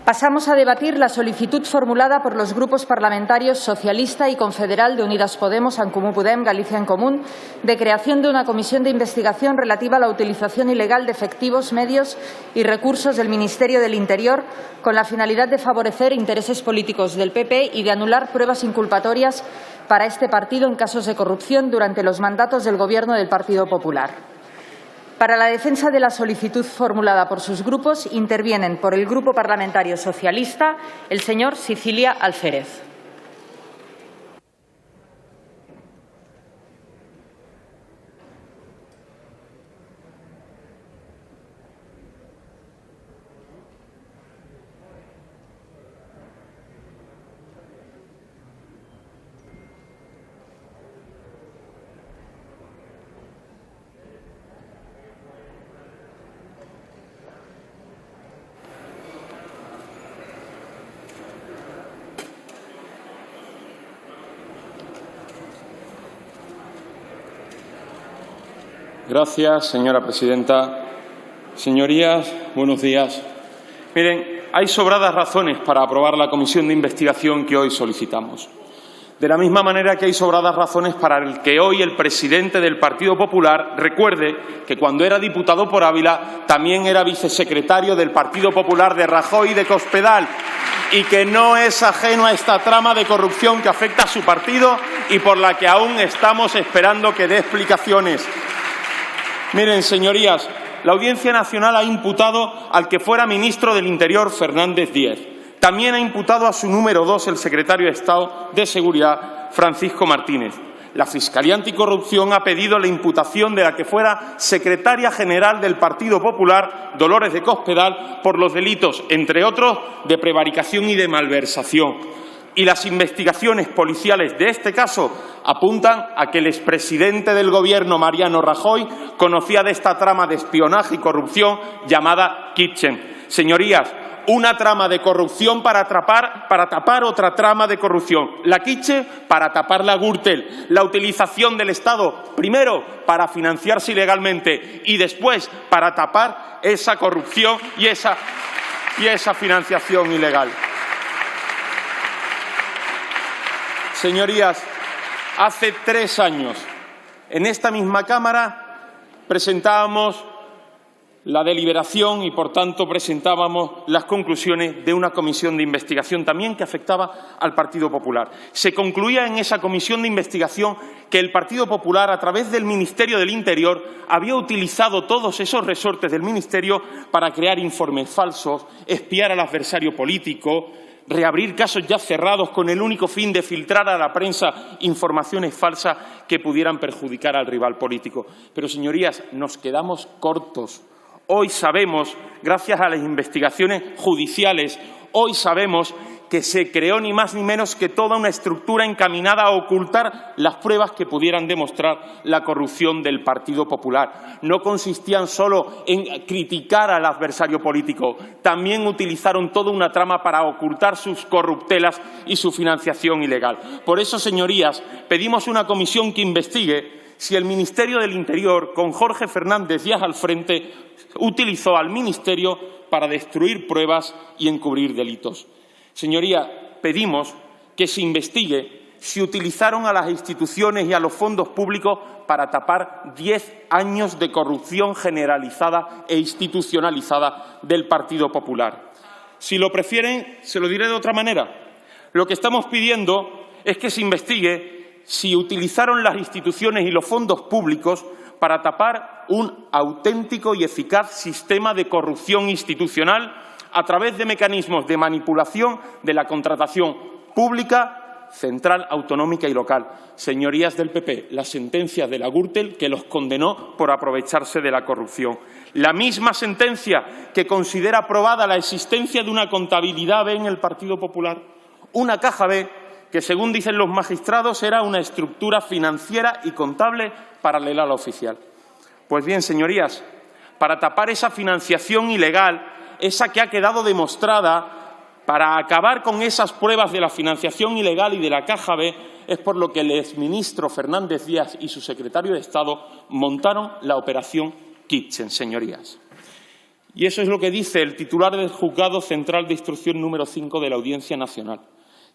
Pasamos a debatir la solicitud formulada por los grupos parlamentarios Socialista y Confederal de Unidas Podemos, En Comú Podem, Galicia en Común, de creación de una comisión de investigación relativa a la utilización ilegal de efectivos, medios y recursos del Ministerio del Interior con la finalidad de favorecer intereses políticos del PP y de anular pruebas inculpatorias para este partido en casos de corrupción durante los mandatos del Gobierno del Partido Popular. Para la defensa de la solicitud formulada por sus grupos intervienen por el Grupo Parlamentario Socialista el señor Sicilia Alférez. Gracias, señora presidenta. Señorías, buenos días. Miren, hay sobradas razones para aprobar la comisión de investigación que hoy solicitamos. De la misma manera que hay sobradas razones para que hoy el presidente del Partido Popular recuerde que cuando era diputado por Ávila también era vicesecretario del Partido Popular de Rajoy y de Cospedal y que no es ajeno a esta trama de corrupción que afecta a su partido y por la que aún estamos esperando que dé explicaciones. Miren, señorías, la Audiencia Nacional ha imputado al que fuera ministro del Interior, Fernández Díez. También ha imputado a su número 2, el secretario de Estado de Seguridad, Francisco Martínez. La Fiscalía Anticorrupción ha pedido la imputación de la que fuera secretaria general del Partido Popular, Dolores de Cospedal, por los delitos, entre otros, de prevaricación y de malversación. Y las investigaciones policiales de este caso apuntan a que el expresidente del Gobierno, Mariano Rajoy, conocía de esta trama de espionaje y corrupción llamada Kitchen. Señorías, una trama de corrupción para tapar otra trama de corrupción. La Kitchen para tapar la Gürtel. La utilización del Estado, primero, para financiarse ilegalmente y después para tapar esa corrupción y esa financiación ilegal. Señorías, hace 3 años, en esta misma Cámara, presentábamos la deliberación y, por tanto, presentábamos las conclusiones de una comisión de investigación también que afectaba al Partido Popular. Se concluía en esa comisión de investigación que el Partido Popular, a través del Ministerio del Interior, había utilizado todos esos resortes del Ministerio para crear informes falsos, espiar al adversario político, reabrir casos ya cerrados con el único fin de filtrar a la prensa informaciones falsas que pudieran perjudicar al rival político. Pero, señorías, nos quedamos cortos. Hoy sabemos, gracias a las investigaciones judiciales, hoy sabemos que se creó ni más ni menos que toda una estructura encaminada a ocultar las pruebas que pudieran demostrar la corrupción del Partido Popular. No consistían solo en criticar al adversario político, también utilizaron toda una trama para ocultar sus corruptelas y su financiación ilegal. Por eso, señorías, pedimos una comisión que investigue si el Ministerio del Interior, con Jorge Fernández Díaz al frente, utilizó al Ministerio para destruir pruebas y encubrir delitos. Señoría, pedimos que se investigue si utilizaron a las instituciones y a los fondos públicos para tapar 10 años de corrupción generalizada e institucionalizada del Partido Popular. Si lo prefieren, se lo diré de otra manera. Lo que estamos pidiendo es que se investigue si utilizaron las instituciones y los fondos públicos para tapar un auténtico y eficaz sistema de corrupción institucional a través de mecanismos de manipulación de la contratación pública, central, autonómica y local. Señorías del PP, la sentencia de la Gürtel que los condenó por aprovecharse de la corrupción. La misma sentencia que considera probada la existencia de una contabilidad B en el Partido Popular, una caja B que, según dicen los magistrados, era una estructura financiera y contable paralela a la oficial. Pues bien, señorías, para tapar esa financiación ilegal, esa que ha quedado demostrada, para acabar con esas pruebas de la financiación ilegal y de la caja B, es por lo que el exministro Fernández Díaz y su secretario de Estado montaron la operación Kitchen, señorías. Y eso es lo que dice el titular del Juzgado Central de Instrucción número 5 de la Audiencia Nacional,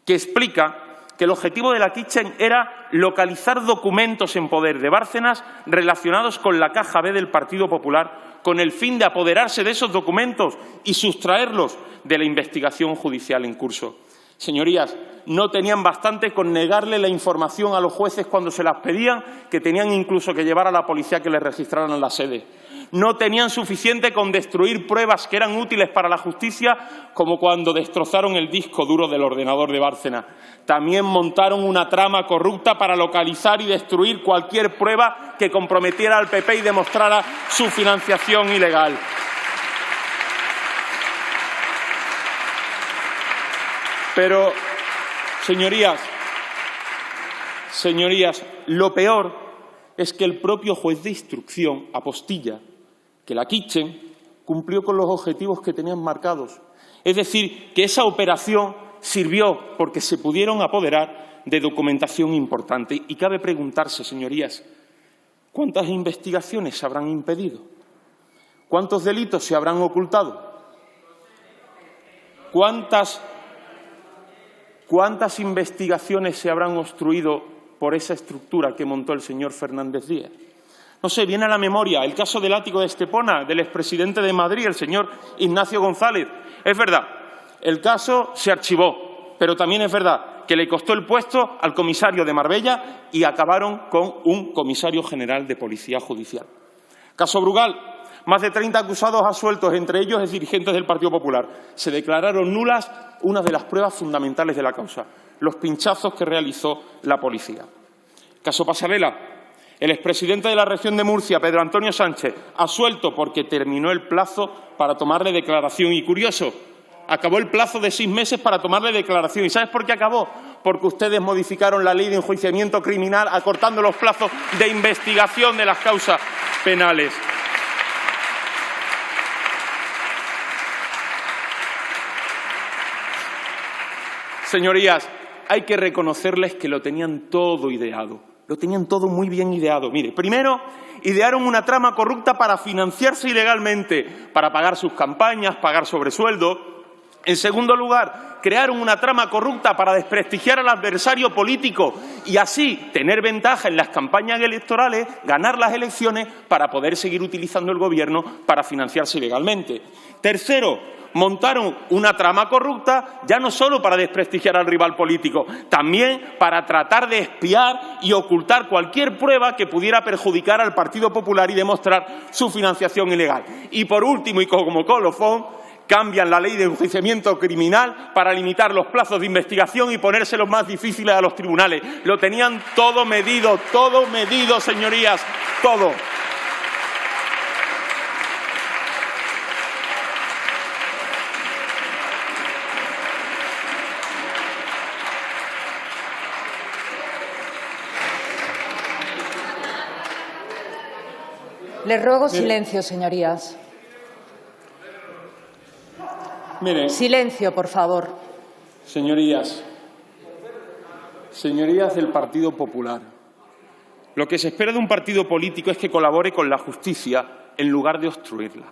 que explica que el objetivo de la Kitchen era localizar documentos en poder de Bárcenas relacionados con la caja B del Partido Popular, con el fin de apoderarse de esos documentos y sustraerlos de la investigación judicial en curso. Señorías, no tenían bastante con negarle la información a los jueces cuando se las pedían, que tenían incluso que llevar a la policía que les registraran la sede. No tenían suficiente con destruir pruebas que eran útiles para la justicia, como cuando destrozaron el disco duro del ordenador de Bárcenas. También montaron una trama corrupta para localizar y destruir cualquier prueba que comprometiera al PP y demostrara su financiación ilegal. Pero, señorías, lo peor es que el propio juez de instrucción apostilla que la Kitchen cumplió con los objetivos que tenían marcados. Es decir, que esa operación sirvió porque se pudieron apoderar de documentación importante. Y cabe preguntarse, señorías, ¿cuántas investigaciones se habrán impedido? ¿Cuántos delitos se habrán ocultado? ¿Cuántas investigaciones se habrán obstruido por esa estructura que montó el señor Fernández Díaz? No sé, viene a la memoria el caso del ático de Estepona, del expresidente de Madrid, el señor Ignacio González. Es verdad, el caso se archivó, pero también es verdad que le costó el puesto al comisario de Marbella y acabaron con un comisario general de Policía Judicial. Caso Brugal, más de 30 acusados absueltos, entre ellos exdirigentes del Partido Popular. Se declararon nulas una de las pruebas fundamentales de la causa, los pinchazos que realizó la policía. Caso Pasarela, el expresidente de la región de Murcia, Pedro Antonio Sánchez, absuelto porque terminó el plazo para tomarle declaración. Y curioso, acabó el plazo de 6 meses para tomarle declaración. ¿Y sabes por qué acabó? Porque ustedes modificaron la ley de enjuiciamiento criminal acortando los plazos de investigación de las causas penales. Señorías, hay que reconocerles que lo tenían todo ideado. Lo tenían todo muy bien ideado. Mire, primero, idearon una trama corrupta para financiarse ilegalmente, para pagar sus campañas, pagar sobresueldo. En segundo lugar, crearon una trama corrupta para desprestigiar al adversario político y así tener ventaja en las campañas electorales, ganar las elecciones para poder seguir utilizando el gobierno para financiarse ilegalmente. Tercero, montaron una trama corrupta ya no solo para desprestigiar al rival político, también para tratar de espiar y ocultar cualquier prueba que pudiera perjudicar al Partido Popular y demostrar su financiación ilegal. Y por último, y como colofón, cambian la ley de enjuiciamiento criminal para limitar los plazos de investigación y ponérselos más difíciles a los tribunales. Lo tenían todo medido, señorías, todo. Les ruego silencio, señorías. Miren, silencio, por favor. Señorías del Partido Popular, lo que se espera de un partido político es que colabore con la justicia en lugar de obstruirla.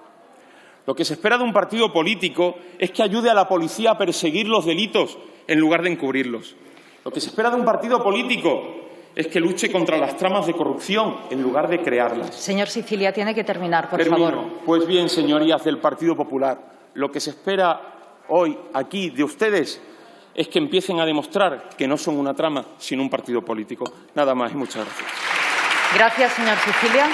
Lo que se espera de un partido político es que ayude a la policía a perseguir los delitos en lugar de encubrirlos. Lo que se espera de un partido político es que luche contra las tramas de corrupción en lugar de crearlas. Señor Sicilia, tiene que terminar, por Termino. favor. Pues bien, señorías del Partido Popular, lo que se espera hoy aquí de ustedes es que empiecen a demostrar que no son una trama, sino un partido político. Nada más y muchas gracias. Gracias, señor Sicilia.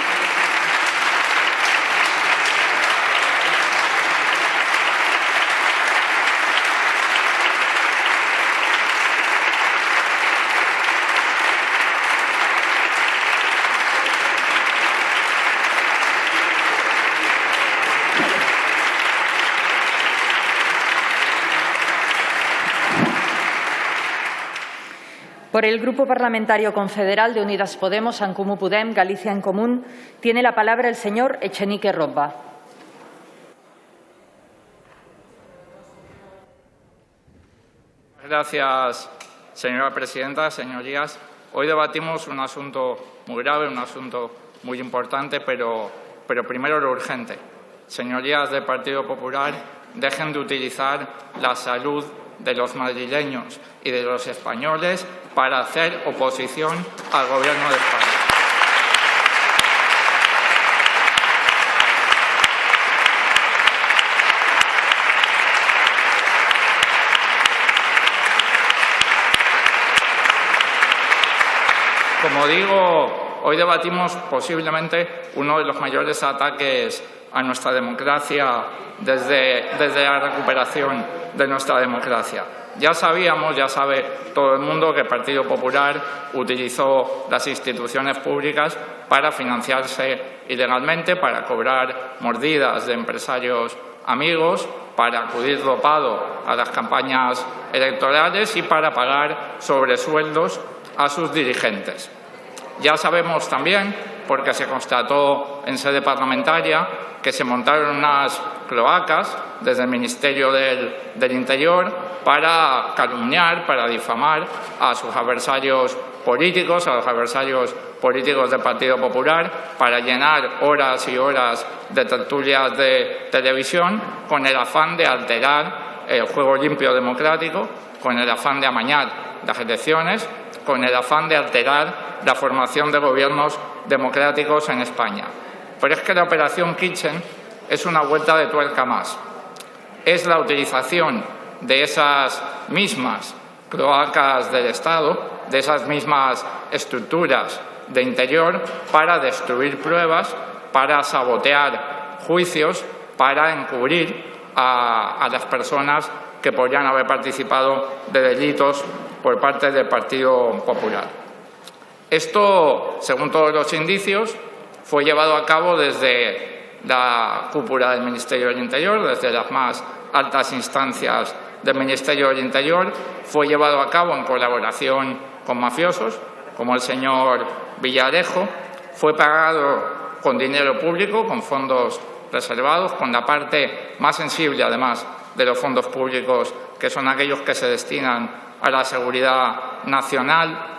Por el Grupo Parlamentario Confederal de Unidas Podemos, En Comú Podem, Galicia en Común, tiene la palabra el señor Echenique Robba. Gracias, señora presidenta. Señorías, hoy debatimos un asunto muy grave, un asunto muy importante, pero primero lo urgente. señorías del Partido Popular, dejen de utilizar la salud de los madrileños y de los españoles para hacer oposición al Gobierno de España. Como digo, hoy debatimos posiblemente uno de los mayores ataques a nuestra democracia desde la recuperación de nuestra democracia. Ya sabíamos, ya sabe todo el mundo, que el Partido Popular utilizó las instituciones públicas para financiarse ilegalmente, para cobrar mordidas de empresarios amigos, para acudir dopado a las campañas electorales y para pagar sobresueldos a sus dirigentes. Ya sabemos también, porque se constató en sede parlamentaria, que se montaron unas cloacas desde el Ministerio del Interior para calumniar, para difamar a sus adversarios políticos, a los adversarios políticos del Partido Popular, para llenar horas y horas de tertulias de televisión con el afán de alterar el juego limpio democrático, con el afán de amañar las elecciones, con el afán de alterar la formación de gobiernos democráticos en España. Pero es que la operación Kitchen es una vuelta de tuerca más. Es la utilización de esas mismas cloacas del Estado, de esas mismas estructuras de interior para destruir pruebas, para sabotear juicios, para encubrir a las personas que podrían haber participado de delitos por parte del Partido Popular. Esto, según todos los indicios, fue llevado a cabo desde la cúpula del Ministerio del Interior, desde las más altas instancias del Ministerio del Interior, fue llevado a cabo en colaboración con mafiosos, como el señor Villarejo, fue pagado con dinero público, con fondos reservados, con la parte más sensible, además, de los fondos públicos, que son aquellos que se destinan a la seguridad nacional.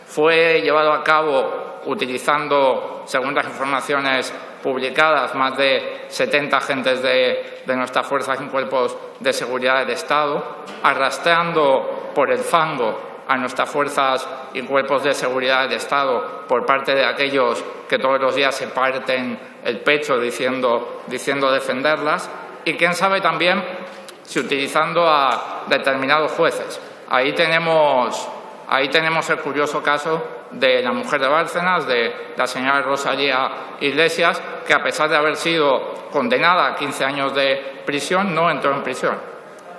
Fue llevado a cabo utilizando, según las informaciones publicadas, más de 70 agentes de nuestras fuerzas y cuerpos de seguridad del Estado, arrastrando por el fango a nuestras fuerzas y cuerpos de seguridad del Estado por parte de aquellos que todos los días se parten el pecho diciendo defenderlas, y quién sabe también si utilizando a determinados jueces. Ahí tenemos el curioso caso de la mujer de Bárcenas, de la señora Rosalía Iglesias, que a pesar de haber sido condenada a 15 años de prisión, no entró en prisión.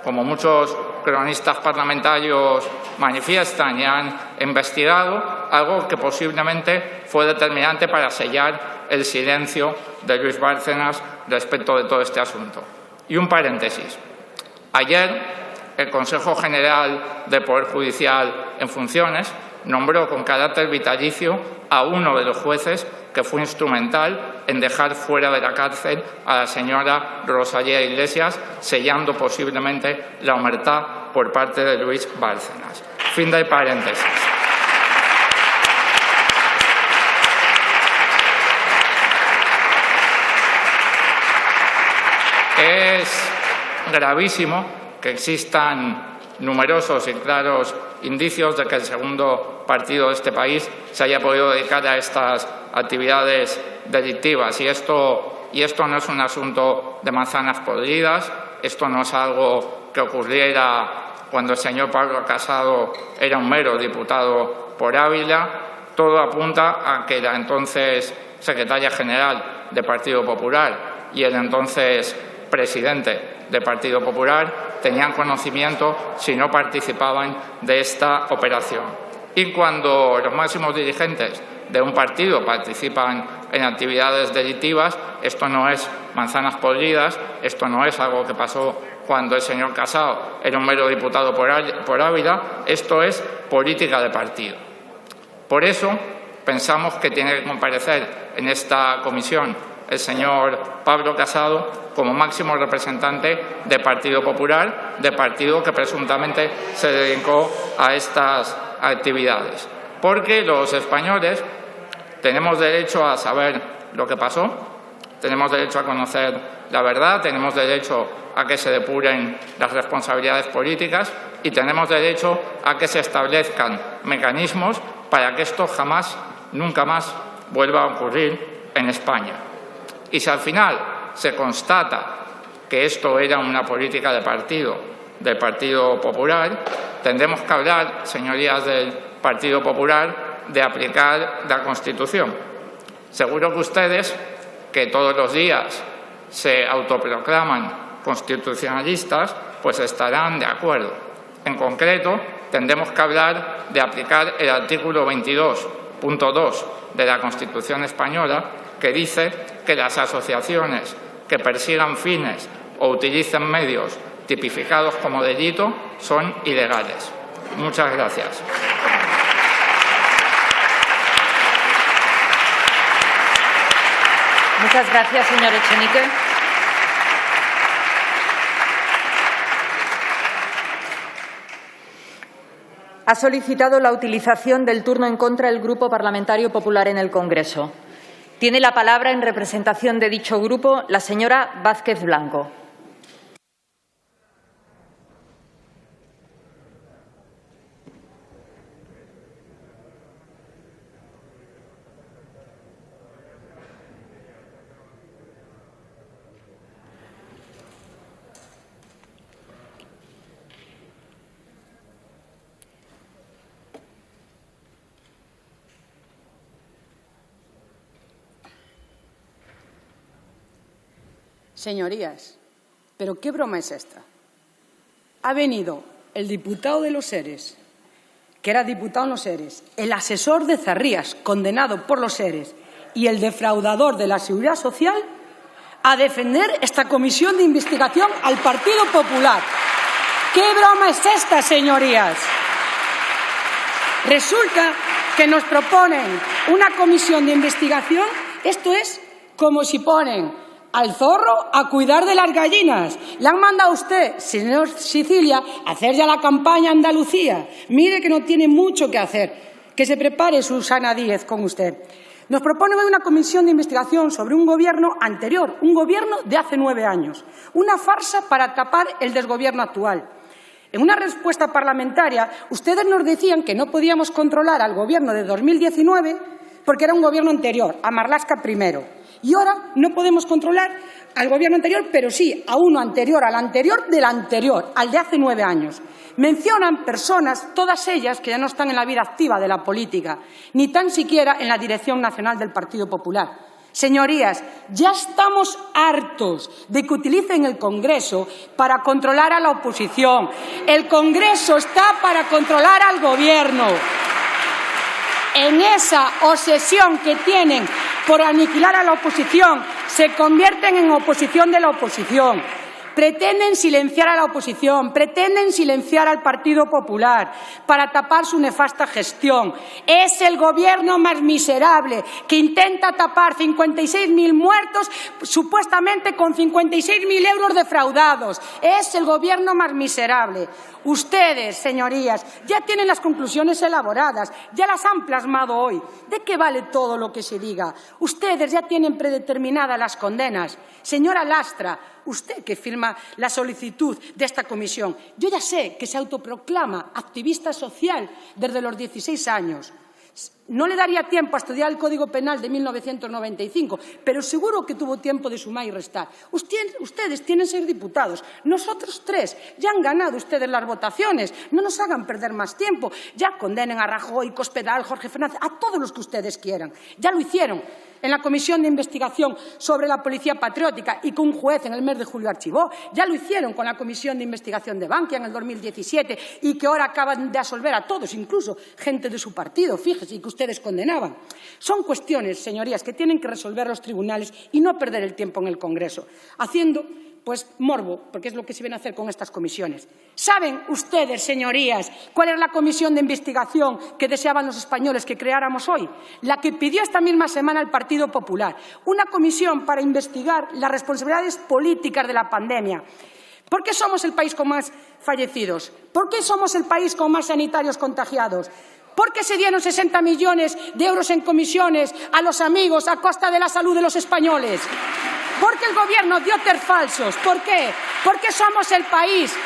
Como muchos cronistas parlamentarios manifiestan y han investigado, algo que posiblemente fue determinante para sellar el silencio de Luis Bárcenas respecto de todo este asunto. Y un paréntesis. Ayer, el Consejo General del Poder Judicial en funciones nombró con carácter vitalicio a uno de los jueces que fue instrumental en dejar fuera de la cárcel a la señora Rosalía Iglesias, sellando posiblemente la omertad por parte de Luis Bárcenas. Fin del paréntesis. Es gravísimo que existan numerosos y claros indicios de que el segundo partido de este país se haya podido dedicar a estas actividades delictivas. Y esto no es un asunto de manzanas podridas, esto no es algo que ocurriera cuando el señor Pablo Casado era un mero diputado por Ávila. Todo apunta a que la entonces secretaria general del Partido Popular y el entonces presidente del Partido Popular tenían conocimiento, si no participaban, de esta operación. Y cuando los máximos dirigentes de un partido participan en actividades delictivas, esto no es manzanas podridas, esto no es algo que pasó cuando el señor Casado era un mero diputado por Ávila, esto es política de partido. Por eso pensamos que tiene que comparecer en esta comisión el señor Pablo Casado como máximo representante del Partido Popular, de partido que presuntamente se dedicó a estas actividades. Porque los españoles tenemos derecho a saber lo que pasó, tenemos derecho a conocer la verdad, tenemos derecho a que se depuren las responsabilidades políticas y tenemos derecho a que se establezcan mecanismos para que esto jamás, nunca más, vuelva a ocurrir en España. Y si al final se constata que esto era una política del Partido Popular, tendremos que hablar, señorías del Partido Popular, de aplicar la Constitución. Seguro que ustedes, que todos los días se autoproclaman constitucionalistas, pues estarán de acuerdo. En concreto, tendremos que hablar de aplicar el artículo 22.2 de la Constitución española, que dice que las asociaciones que persigan fines o utilicen medios tipificados como delito son ilegales. Muchas gracias. Muchas gracias, señor Echenique. Ha solicitado la utilización del turno en contra el Grupo Parlamentario Popular en el Congreso. Tiene la palabra, en representación de dicho grupo, la señora Vázquez Blanco. Señorías, ¿pero qué broma es esta? Ha venido el diputado de los ERES, que era diputado en los ERES, el asesor de Zarrías, condenado por los ERES, y el defraudador de la Seguridad Social, a defender esta comisión de investigación al Partido Popular. ¿Qué broma es esta, señorías? Resulta que nos proponen una comisión de investigación. Esto es como si ponen al zorro a cuidar de las gallinas. Le han mandado a usted, señor Sicilia, a hacer ya la campaña Andalucía. Mire que no tiene mucho que hacer. Que se prepare Susana Díez con usted. Nos propone hoy una comisión de investigación sobre un gobierno anterior, un gobierno de hace 9 años. Una farsa para tapar el desgobierno actual. En una respuesta parlamentaria, ustedes nos decían que no podíamos controlar al gobierno de 2019 porque era un gobierno anterior, a Marlaska primero. Y ahora no podemos controlar al gobierno anterior, pero sí a uno anterior, al anterior del anterior, al de hace 9 años. Mencionan personas, todas ellas, que ya no están en la vida activa de la política, ni tan siquiera en la dirección nacional del Partido Popular. Señorías, ya estamos hartos de que utilicen el Congreso para controlar a la oposición. El Congreso está para controlar al Gobierno. En esa obsesión que tienen por aniquilar a la oposición, se convierten en oposición de la oposición. Pretenden silenciar a la oposición, pretenden silenciar al Partido Popular para tapar su nefasta gestión. Es el gobierno más miserable que intenta tapar 56.000 muertos supuestamente con 56.000 euros defraudados. Es el gobierno más miserable. Ustedes, señorías, ya tienen las conclusiones elaboradas, ya las han plasmado hoy. ¿De qué vale todo lo que se diga? Ustedes ya tienen predeterminadas las condenas. Señora Lastra, usted que firma la solicitud de esta comisión, yo ya sé que se autoproclama activista social desde los 16 años. No le daría tiempo a estudiar el Código Penal de 1995, pero seguro que tuvo tiempo de sumar y restar. Ustedes tienen 6 diputados, nosotros 3. Ya han ganado ustedes las votaciones. No nos hagan perder más tiempo. Ya condenen a Rajoy, Cospedal, Jorge Fernández, a todos los que ustedes quieran. Ya lo hicieron en la comisión de investigación sobre la policía patriótica y que un juez en el mes de julio archivó. Ya lo hicieron con la comisión de investigación de Bankia en el 2017 y que ahora acaban de absolver a todos, incluso gente de su partido, fíjese, y que ustedes condenaban. Son cuestiones, señorías, que tienen que resolver los tribunales y no perder el tiempo en el Congreso, haciendo pues morbo, porque es lo que se viene a hacer con estas comisiones. ¿Saben ustedes, señorías, cuál es la comisión de investigación que deseaban los españoles que creáramos hoy? La que pidió esta misma semana el Partido Popular. Una comisión para investigar las responsabilidades políticas de la pandemia. ¿Por qué somos el país con más fallecidos? ¿Por qué somos el país con más sanitarios contagiados? ¿Por qué se dieron 60 millones de euros en comisiones a los amigos a costa de la salud de los españoles? Porque el Gobierno dio falsos. ¿Por qué? Porque somos el país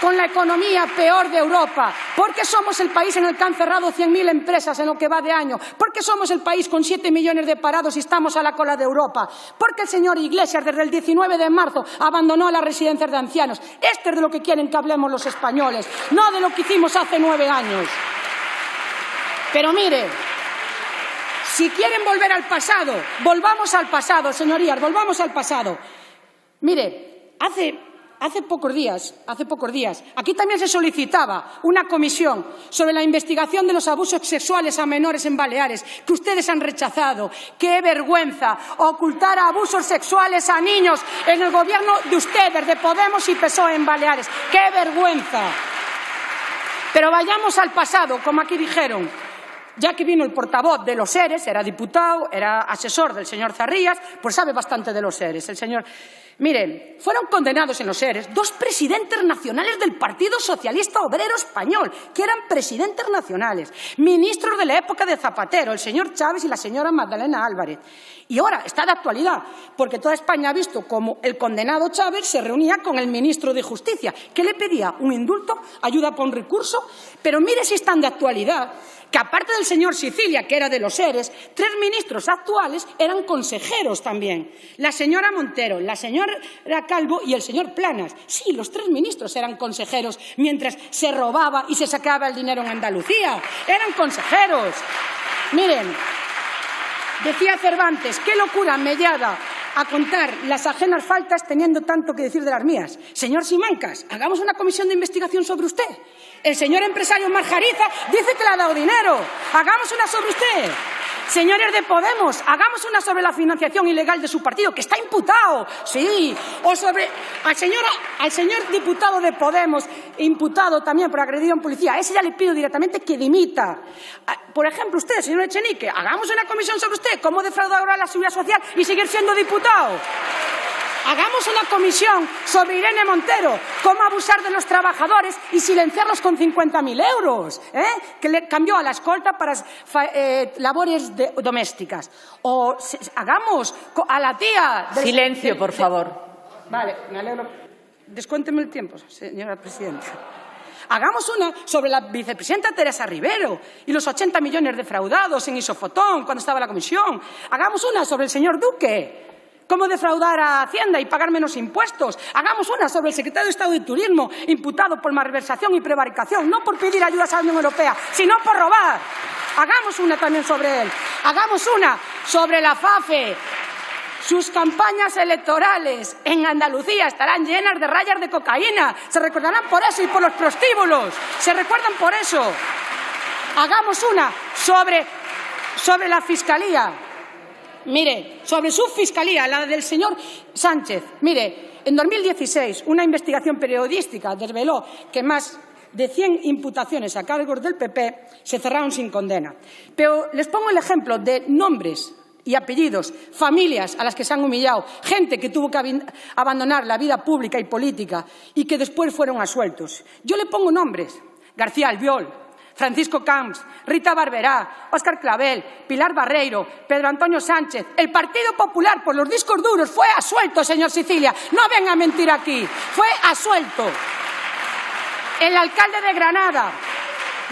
con la economía peor de Europa, porque somos el país en el que han cerrado 100.000 empresas en lo que va de año, porque somos el país con 7 millones de parados y estamos a la cola de Europa, porque el señor Iglesias desde el 19 de marzo abandonó las residencias de ancianos. Esto es de lo que quieren que hablemos los españoles, no de lo que hicimos hace 9 años. Pero mire, si quieren volver al pasado, volvamos al pasado, señorías, volvamos al pasado. Mire, Hace pocos días, aquí también se solicitaba una comisión sobre la investigación de los abusos sexuales a menores en Baleares, que ustedes han rechazado. ¡Qué vergüenza! Ocultar abusos sexuales a niños en el gobierno de ustedes, de Podemos y PSOE en Baleares. ¡Qué vergüenza! Pero vayamos al pasado, como aquí dijeron. Ya que vino el portavoz de los ERES, era diputado, era asesor del señor Zarrías, pues sabe bastante de los ERES. El señor... Miren, fueron condenados en los ERES 2 presidentes nacionales del Partido Socialista Obrero Español, que eran presidentes nacionales, ministros de la época de Zapatero, el señor Chávez y la señora Magdalena Álvarez. Y ahora está de actualidad, porque toda España ha visto cómo el condenado Chávez se reunía con el ministro de Justicia, que le pedía un indulto, ayuda para un recurso, pero mire si están de actualidad, que aparte del señor Sicilia, que era de los ERES, 3 ministros actuales eran consejeros también. La señora Montero, la señora Calvo y el señor Planas. Sí, los 3 ministros eran consejeros mientras se robaba y se sacaba el dinero en Andalucía. Eran consejeros. Miren, decía Cervantes, qué locura mellada a contar las ajenas faltas teniendo tanto que decir de las mías. Señor Simancas, hagamos una comisión de investigación sobre usted. El señor empresario Marjariza dice que le ha dado dinero. Hagamos una sobre usted. Señores de Podemos, hagamos una sobre la financiación ilegal de su partido, que está imputado, sí, o sobre al señor diputado de Podemos, imputado también por agredido en policía. A ese ya le pido directamente que dimita. Por ejemplo, usted, señor Echenique, hagamos una comisión sobre usted, cómo defraudar ahora la seguridad social y seguir siendo diputado. Hagamos una comisión sobre Irene Montero, cómo abusar de los trabajadores y silenciarlos con 50.000 euros, que le cambió a la escolta para labores domésticas. O hagamos a la tía... Silencio, por favor. Vale, me alegro. Descuénteme el tiempo, señora presidenta. Hagamos una sobre la vicepresidenta Teresa Rivero y los 80 millones defraudados en Isofotón cuando estaba la comisión. Hagamos una sobre el señor Duque. ¿Cómo defraudar a Hacienda y pagar menos impuestos? Hagamos una sobre el secretario de Estado de Turismo, imputado por malversación y prevaricación, no por pedir ayudas a la Unión Europea, sino por robar. Hagamos una también sobre él. Hagamos una sobre la FAFE. Sus campañas electorales en Andalucía estarán llenas de rayas de cocaína. Se recordarán por eso y por los prostíbulos. Se recuerdan por eso. Hagamos una sobre la Fiscalía. Mire, sobre su fiscalía, la del señor Sánchez. Mire, en 2016 una investigación periodística desveló que más de 100 imputaciones a cargos del PP se cerraron sin condena. Pero les pongo el ejemplo de nombres y apellidos, familias a las que se han humillado, gente que tuvo que abandonar la vida pública y política y que después fueron absueltos. Yo le pongo nombres: García Albiol, Francisco Camps, Rita Barberá, Óscar Clavel, Pilar Barreiro, Pedro Antonio Sánchez. El Partido Popular, por los discos duros, fue absuelto, señor Sicilia. No venga a mentir aquí. Fue absuelto. El alcalde de Granada,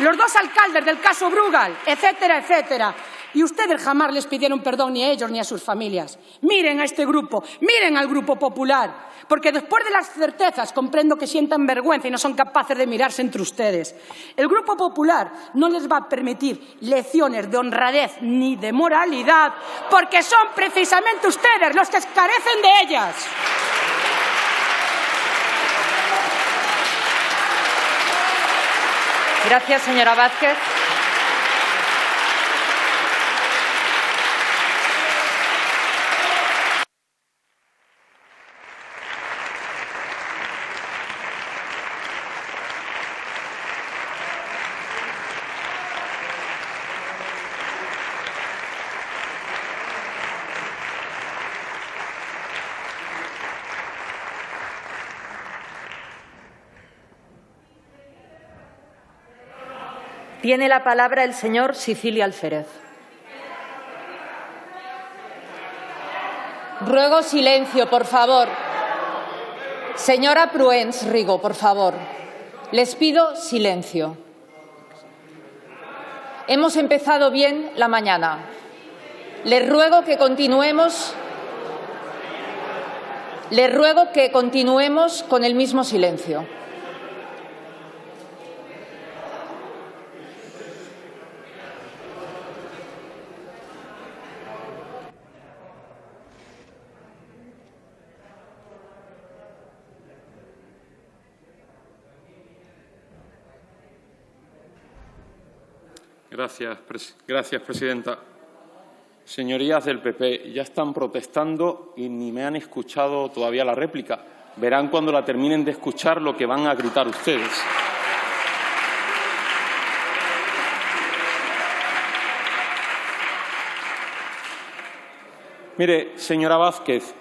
los 2 alcaldes del caso Brugal, etcétera, etcétera. Y ustedes jamás les pidieron perdón ni a ellos ni a sus familias. Miren a este grupo, miren al Grupo Popular, porque después de las certezas comprendo que sientan vergüenza y no son capaces de mirarse entre ustedes. El Grupo Popular no les va a permitir lecciones de honradez ni de moralidad, porque son precisamente ustedes los que carecen de ellas. Gracias, señora Vázquez. Tiene la palabra el señor Sicilia Alférez. Ruego silencio, por favor. Señora Pruens Rigo, por favor. Les pido silencio. Hemos empezado bien la mañana. Les ruego que continuemos con el mismo silencio. Gracias, presidenta. Señorías del PP, ya están protestando y ni me han escuchado todavía la réplica. Verán cuando la terminen de escuchar lo que van a gritar ustedes. Mire, señora Vázquez,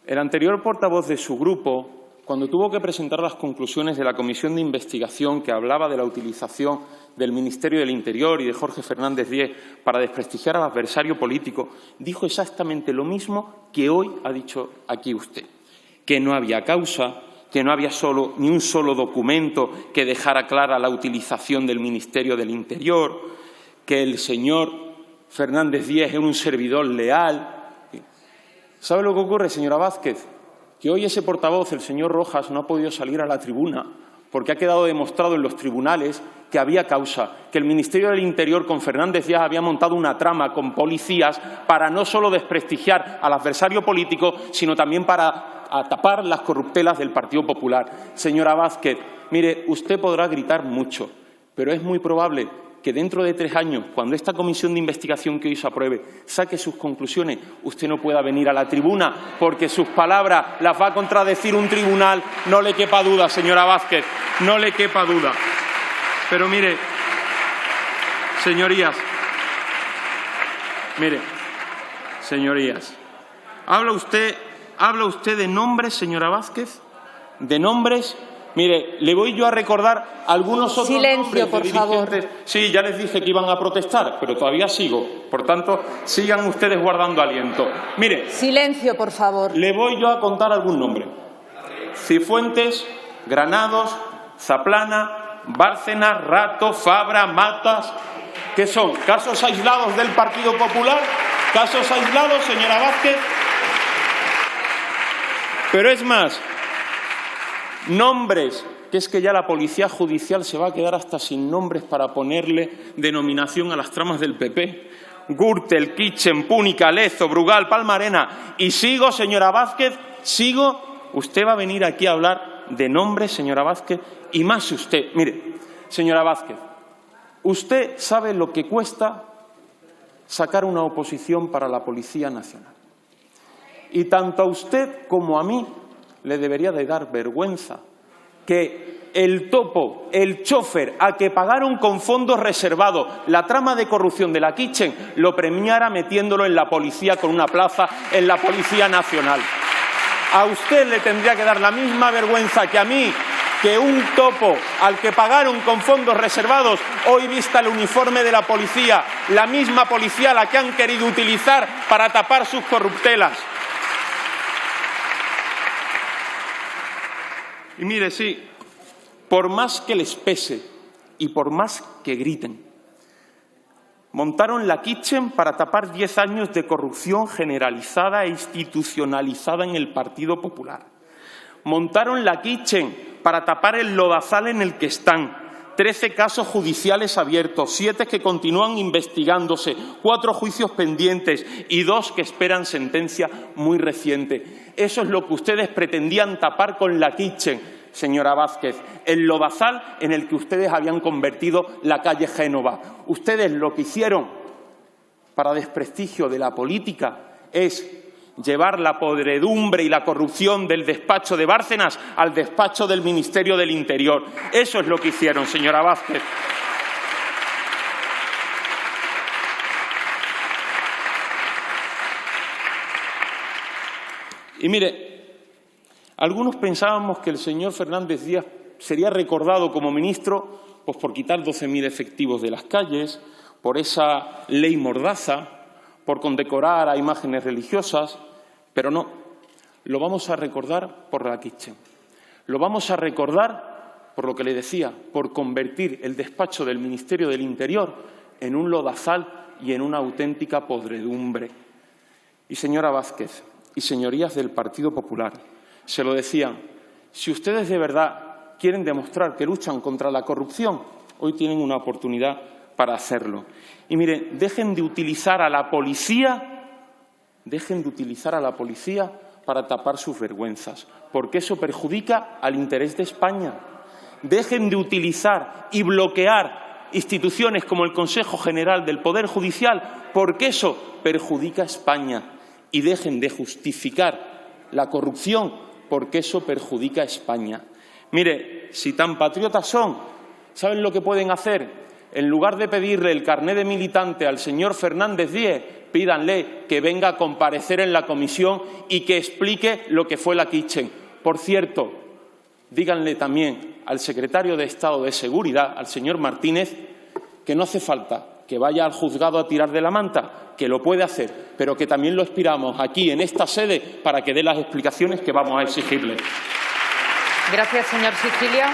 el anterior portavoz de su grupo, cuando tuvo que presentar las conclusiones de la comisión de investigación que hablaba de la utilización del Ministerio del Interior y de Jorge Fernández Díez para desprestigiar al adversario político, dijo exactamente lo mismo que hoy ha dicho aquí usted, que no había causa, que no había ni un solo documento que dejara clara la utilización del Ministerio del Interior, que el señor Fernández Díez era un servidor leal. ¿Sabe lo que ocurre, señora Vázquez? Que hoy ese portavoz, el señor Rojas, no ha podido salir a la tribuna porque ha quedado demostrado en los tribunales que había causa, que el Ministerio del Interior con Fernández Díaz había montado una trama con policías para no solo desprestigiar al adversario político, sino también para tapar las corruptelas del Partido Popular. Señora Vázquez, mire, usted podrá gritar mucho, pero es muy probable que dentro de 3 años, cuando esta comisión de investigación que hoy se apruebe saque sus conclusiones, usted no pueda venir a la tribuna porque sus palabras las va a contradecir un tribunal. No le quepa duda, señora Vázquez, no le quepa duda. Pero mire, señorías, ¿habla usted de nombres, señora Vázquez? ¿De nombres? Mire, le voy yo a recordar algunos otros silencio, nombres de por favor. dirigentes. Sí, ya les dije que iban a protestar, pero todavía sigo. Por tanto, sigan ustedes guardando aliento. Mire. Silencio, por favor. Le voy yo a contar algún nombre. Cifuentes, Granados, Zaplana, Bárcenas, Rato, Fabra, Matas. ¿Qué son? ¿Casos aislados del Partido Popular? ¿Casos aislados, señora Vázquez? Pero es más, nombres, que es que ya la policía judicial se va a quedar hasta sin nombres para ponerle denominación a las tramas del PP. Gürtel, Kitchen, Púnica, Lezo, Brugal, Palmarena. Y sigo, señora Vázquez, sigo. Usted va a venir aquí a hablar de nombres, señora Vázquez, y más usted. Mire, señora Vázquez, usted sabe lo que cuesta sacar una oposición para la Policía Nacional. Y tanto a usted como a mí le debería de dar vergüenza que el topo, el chofer, a que pagaron con fondos reservados la trama de corrupción de la Kitchen, lo premiara metiéndolo en la policía con una plaza en la Policía Nacional. A usted le tendría que dar la misma vergüenza que a mí, que un topo al que pagaron con fondos reservados hoy vista el uniforme de la policía, la misma policía a la que han querido utilizar para tapar sus corruptelas. Y mire, sí, por más que les pese y por más que griten, montaron la Kitchen para tapar 10 años de corrupción generalizada e institucionalizada en el Partido Popular. Montaron la Kitchen para tapar el lodazal en el que están. 13 casos judiciales abiertos, 7 que continúan investigándose, 4 juicios pendientes y 2 que esperan sentencia muy reciente. Eso es lo que ustedes pretendían tapar con la Kitchen, señora Vázquez, el lodazal en el que ustedes habían convertido la calle Génova. Ustedes lo que hicieron para desprestigio de la política es llevar la podredumbre y la corrupción del despacho de Bárcenas al despacho del Ministerio del Interior. Eso es lo que hicieron, señora Vázquez. Y mire, algunos pensábamos que el señor Fernández Díaz sería recordado como ministro pues por quitar 12.000 efectivos de las calles, por esa ley mordaza, por condecorar a imágenes religiosas, pero no, lo vamos a recordar por la Kitchen. Lo vamos a recordar por lo que le decía, por convertir el despacho del Ministerio del Interior en un lodazal y en una auténtica podredumbre. Y señora Vázquez, y señorías del Partido Popular, se lo decían, si ustedes de verdad quieren demostrar que luchan contra la corrupción, hoy tienen una oportunidad para hacerlo. Y mire, dejen de utilizar a la policía para tapar sus vergüenzas, porque eso perjudica al interés de España. Dejen de utilizar y bloquear instituciones como el Consejo General del Poder Judicial, porque eso perjudica a España. Y dejen de justificar la corrupción, porque eso perjudica a España. Mire, si tan patriotas son, ¿saben lo que pueden hacer? En lugar de pedirle el carné de militante al señor Fernández Díez, pídanle que venga a comparecer en la comisión y que explique lo que fue la Kitchen. Por cierto, díganle también al secretario de Estado de Seguridad, al señor Martínez, que no hace falta que vaya al juzgado a tirar de la manta, que lo puede hacer, pero que también lo esperamos aquí en esta sede para que dé las explicaciones que vamos a exigirle. Gracias, señor Sicilia.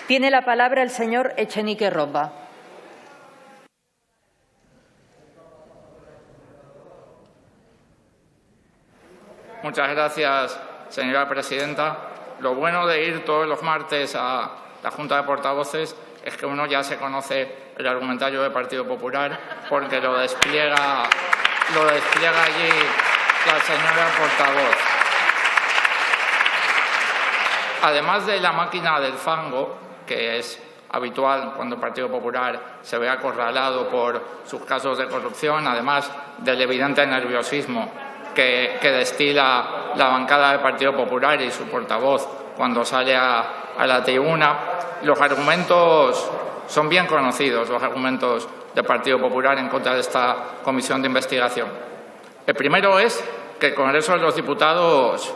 Tiene la palabra el señor Echenique Roba. Muchas gracias, señora presidenta. Lo bueno de ir todos los martes a la Junta de Portavoces es que uno ya se conoce el argumentario del Partido Popular porque lo despliega allí la señora portavoz. Además de la máquina del fango, que es habitual cuando el Partido Popular se ve acorralado por sus casos de corrupción, además del evidente nerviosismo que destila la bancada del Partido Popular y su portavoz cuando sale a la tribuna, los argumentos son bien conocidos, los argumentos del Partido Popular en contra de esta comisión de investigación. El primero es que el Congreso de los Diputados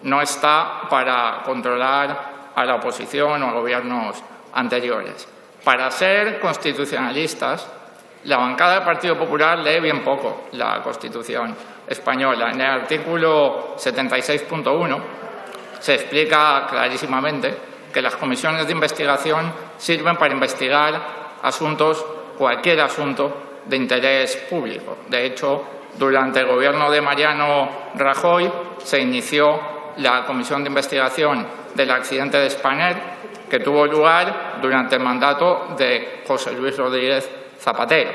no está para controlar a la oposición o a gobiernos anteriores. Para ser constitucionalistas, la bancada del Partido Popular lee bien poco la Constitución española. En el artículo 76.1 se explica clarísimamente que las comisiones de investigación sirven para investigar cualquier asunto de interés público. De hecho, durante el gobierno de Mariano Rajoy se inició la comisión de investigación del accidente de Spanair, que tuvo lugar durante el mandato de José Luis Rodríguez Zapatero.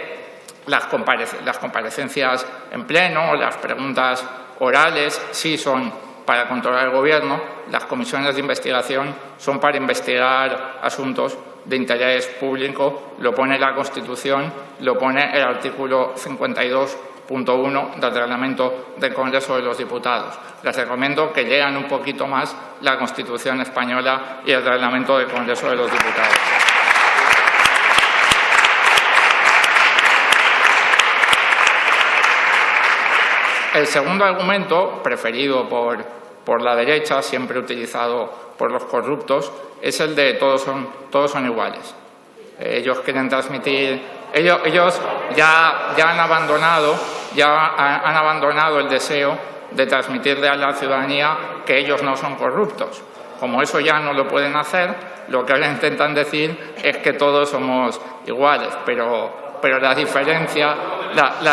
Las comparecencias en pleno, las preguntas orales sí son para controlar el Gobierno, las comisiones de investigación son para investigar asuntos de interés público, lo pone la Constitución, lo pone el artículo 52.1 del Reglamento del Congreso de los Diputados. Les recomiendo que lean un poquito más la Constitución española y el Reglamento del Congreso de los Diputados. El segundo argumento, preferido por la derecha, siempre utilizado por los corruptos, es el de todos son iguales. Ellos quieren transmitir, ellos ya han abandonado el deseo de transmitirle a la ciudadanía que ellos no son corruptos. Como eso ya no lo pueden hacer, lo que ahora intentan decir es que todos somos iguales, pero la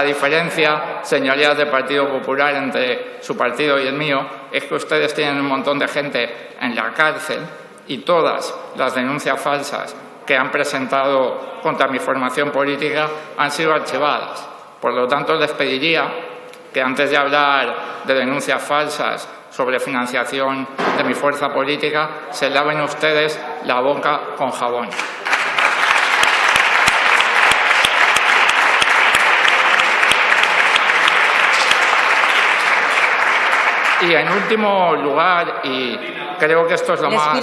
diferencia, señorías del Partido Popular, entre su partido y el mío, es que ustedes tienen un montón de gente en la cárcel y todas las denuncias falsas que han presentado contra mi formación política han sido archivadas. Por lo tanto, les pediría que antes de hablar de denuncias falsas sobre financiación de mi fuerza política, se laven ustedes la boca con jabón. Y en último lugar, y creo que esto es lo más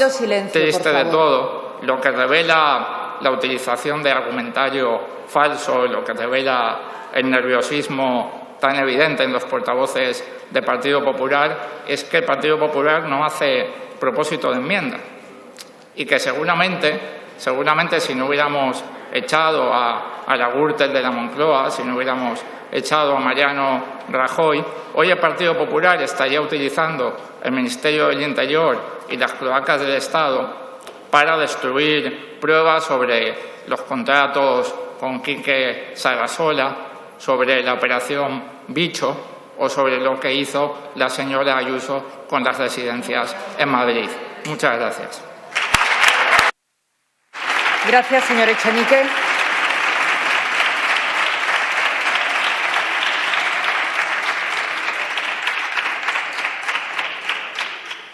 triste de todo, lo que revela la utilización de argumentario falso, lo que revela el nerviosismo tan evidente en los portavoces del Partido Popular es que el Partido Popular no hace propósito de enmienda y que seguramente si no hubiéramos echado a la Gürtel de la Moncloa, si no hubiéramos echado a Mariano Rajoy, hoy el Partido Popular estaría utilizando el Ministerio del Interior y las cloacas del Estado para destruir pruebas sobre los contratos con Quique Sagasola, sobre la operación Bicho o sobre lo que hizo la señora Ayuso con las residencias en Madrid. Muchas gracias. Gracias, señor Echenique.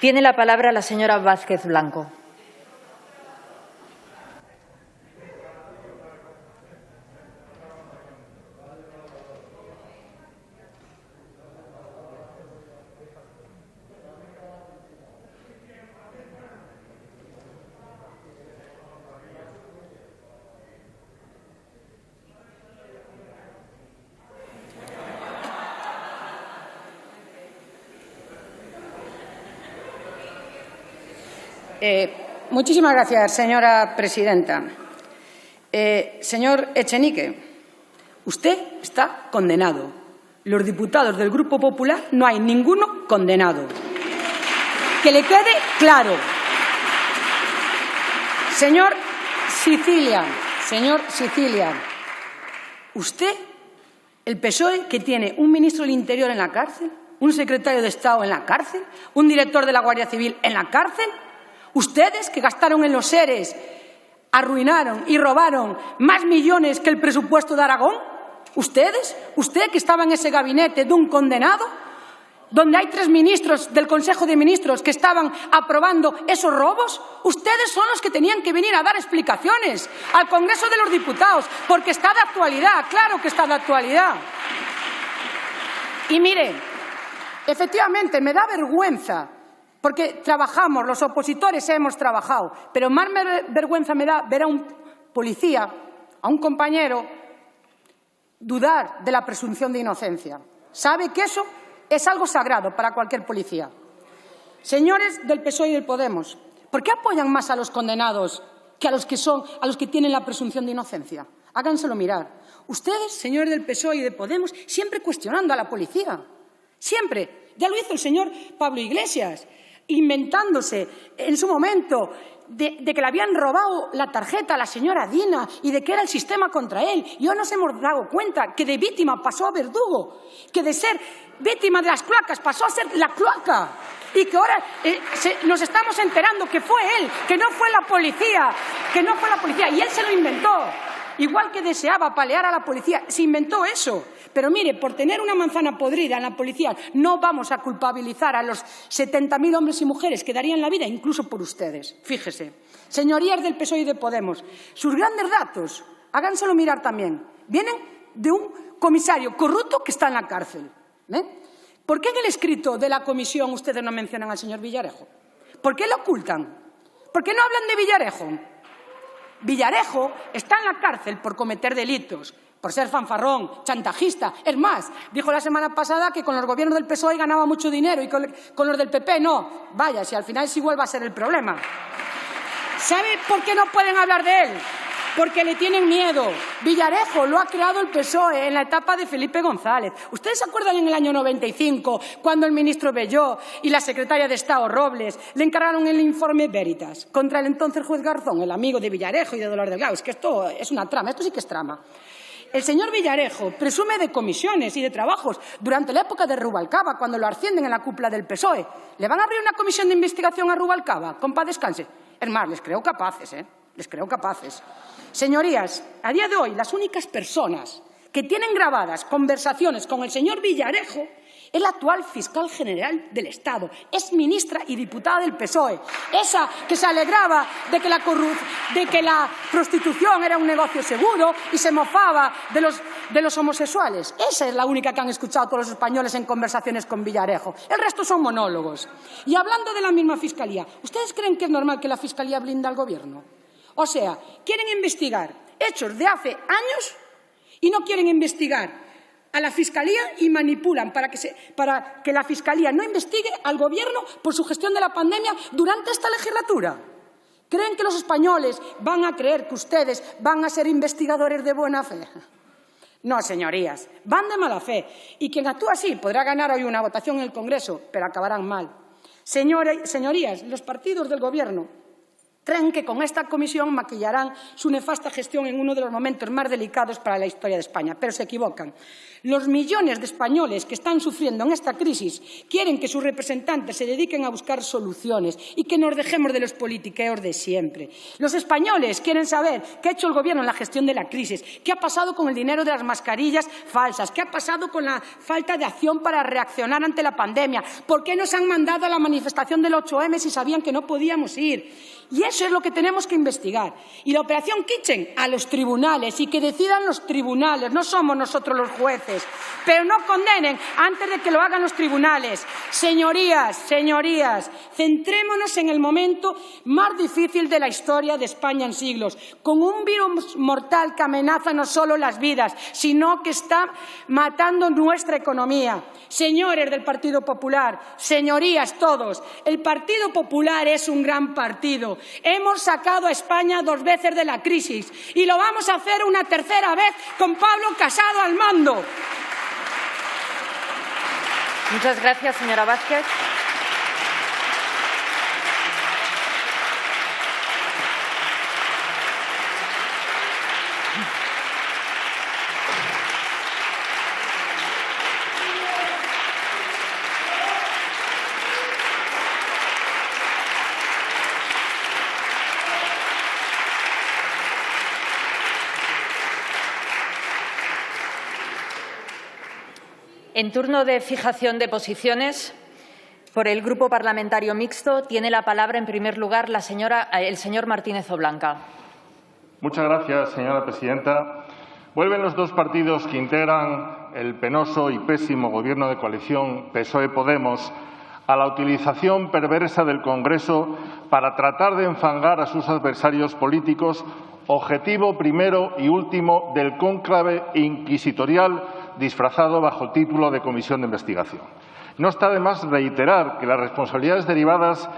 Tiene la palabra la señora Vázquez Blanco. Muchísimas gracias, señora presidenta. Señor Echenique, usted está condenado. Los diputados del Grupo Popular no hay ninguno condenado. Que le quede claro. Señor Sicilian, usted, el PSOE, que tiene un ministro del Interior en la cárcel, un secretario de Estado en la cárcel, un director de la Guardia Civil en la cárcel. Ustedes, que gastaron en los ERES, arruinaron y robaron más millones que el presupuesto de Aragón. Ustedes, usted que estaba en ese gabinete de un condenado, donde hay 3 ministros del Consejo de Ministros que estaban aprobando esos robos. Ustedes son los que tenían que venir a dar explicaciones al Congreso de los Diputados, porque está de actualidad, claro que está de actualidad. Y mire, efectivamente me da vergüenza, porque trabajamos, los opositores hemos trabajado, pero más vergüenza me da ver a un policía, a un compañero, dudar de la presunción de inocencia. ¿Sabe que eso es algo sagrado para cualquier policía? Señores del PSOE y del Podemos, ¿por qué apoyan más a los condenados que a los que tienen la presunción de inocencia? Háganselo mirar. Ustedes, señores del PSOE y de Podemos, siempre cuestionando a la policía. Siempre. Ya lo hizo el señor Pablo Iglesias, inventándose en su momento de que le habían robado la tarjeta a la señora Dina y de que era el sistema contra él. Y hoy nos hemos dado cuenta que de víctima pasó a verdugo, que de ser víctima de las cloacas pasó a ser la cloaca. Y que ahora nos estamos enterando que fue él, que no fue la policía, y él se lo inventó. Igual que deseaba palear a la policía, se inventó eso. Pero mire, por tener una manzana podrida en la policía, no vamos a culpabilizar a los 70.000 hombres y mujeres que darían la vida, incluso por ustedes. Fíjese. Señorías del PSOE y de Podemos, sus grandes datos, háganselo mirar también, vienen de un comisario corrupto que está en la cárcel. ¿Por qué en el escrito de la comisión ustedes no mencionan al señor Villarejo? ¿Por qué lo ocultan? ¿Por qué no hablan de Villarejo? Villarejo está en la cárcel por cometer delitos, por ser fanfarrón, chantajista. Es más, dijo la semana pasada que con los gobiernos del PSOE ganaba mucho dinero y con los del PP no. Vaya, si al final es igual va a ser el problema. ¿Sabe por qué no pueden hablar de él? Porque le tienen miedo. Villarejo lo ha creado el PSOE en la etapa de Felipe González. ¿Ustedes se acuerdan en el año 95, cuando el ministro Belló y la secretaria de Estado Robles le encargaron el informe Veritas contra el entonces juez Garzón, el amigo de Villarejo y de Dolores Delgado? Es que esto es una trama, esto sí que es trama. El señor Villarejo presume de comisiones y de trabajos durante la época de Rubalcaba, cuando lo ascienden en la cúpula del PSOE. ¿Le van a abrir una comisión de investigación a Rubalcaba? Con paz descanse. Es más, les creo capaces, les creo capaces. Señorías, a día de hoy, las únicas personas que tienen grabadas conversaciones con el señor Villarejo es la actual fiscal general del Estado. Es ministra y diputada del PSOE. Esa que se alegraba de que la prostitución era un negocio seguro y se mofaba de los homosexuales. Esa es la única que han escuchado todos los españoles en conversaciones con Villarejo. El resto son monólogos. Y hablando de la misma fiscalía, ¿ustedes creen que es normal que la fiscalía blinda al gobierno? O sea, quieren investigar hechos de hace años y no quieren investigar a la Fiscalía y manipulan para que la Fiscalía no investigue al Gobierno por su gestión de la pandemia durante esta legislatura. ¿Creen que los españoles van a creer que ustedes van a ser investigadores de buena fe? No, señorías, van de mala fe. Y quien actúa así podrá ganar hoy una votación en el Congreso, pero acabarán mal. Señorías, los partidos del Gobierno creen que con esta comisión maquillarán su nefasta gestión en uno de los momentos más delicados para la historia de España, pero se equivocan. Los millones de españoles que están sufriendo en esta crisis quieren que sus representantes se dediquen a buscar soluciones y que nos dejemos de los politiqueos de siempre. Los españoles quieren saber qué ha hecho el Gobierno en la gestión de la crisis, qué ha pasado con el dinero de las mascarillas falsas, qué ha pasado con la falta de acción para reaccionar ante la pandemia, por qué nos han mandado a la manifestación del 8M si sabían que no podíamos ir. Y eso es lo que tenemos que investigar. Y la operación Kitchen a los tribunales y que decidan los tribunales, no somos nosotros los jueces, pero no condenen antes de que lo hagan los tribunales. Señorías, centrémonos en el momento más difícil de la historia de España en siglos, con un virus mortal que amenaza no solo las vidas, sino que está matando nuestra economía. Señores del Partido Popular, señorías todos, el Partido Popular es un gran partido. Hemos sacado a España 2 veces de la crisis y lo vamos a hacer una tercera vez con Pablo Casado al mando. Muchas gracias, señora Vázquez. En turno de fijación de posiciones, por el Grupo Parlamentario Mixto, tiene la palabra, en primer lugar, el señor Martínez Oblanca. Muchas gracias, señora presidenta. Vuelven los 2 partidos que integran el penoso y pésimo Gobierno de coalición PSOE-Podemos a la utilización perversa del Congreso para tratar de enfangar a sus adversarios políticos, objetivo primero y último del cónclave inquisitorial disfrazado bajo el título de Comisión de Investigación. No está de más reiterar que las responsabilidades derivadas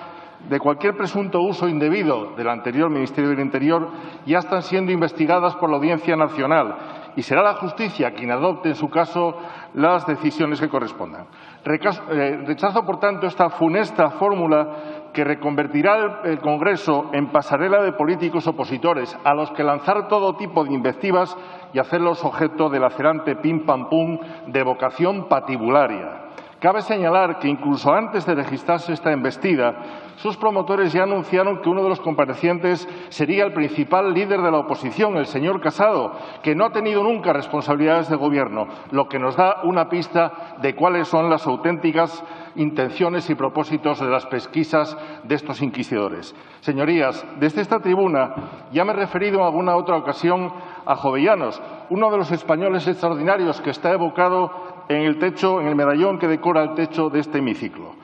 de cualquier presunto uso indebido del anterior Ministerio del Interior ya están siendo investigadas por la Audiencia Nacional y será la justicia quien adopte en su caso las decisiones que correspondan. Rechazo, por tanto, esta funesta fórmula que reconvertirá el Congreso en pasarela de políticos opositores a los que lanzar todo tipo de invectivas y hacerlos objeto del lacerante pim-pam-pum de vocación patibularia. Cabe señalar que incluso antes de registrarse esta embestida, sus promotores ya anunciaron que uno de los comparecientes sería el principal líder de la oposición, el señor Casado, que no ha tenido nunca responsabilidades de gobierno, lo que nos da una pista de cuáles son las auténticas intenciones y propósitos de las pesquisas de estos inquisidores. Señorías, desde esta tribuna ya me he referido en alguna otra ocasión a Jovellanos, uno de los españoles extraordinarios que está evocado en el medallón que decora el techo de este hemiciclo.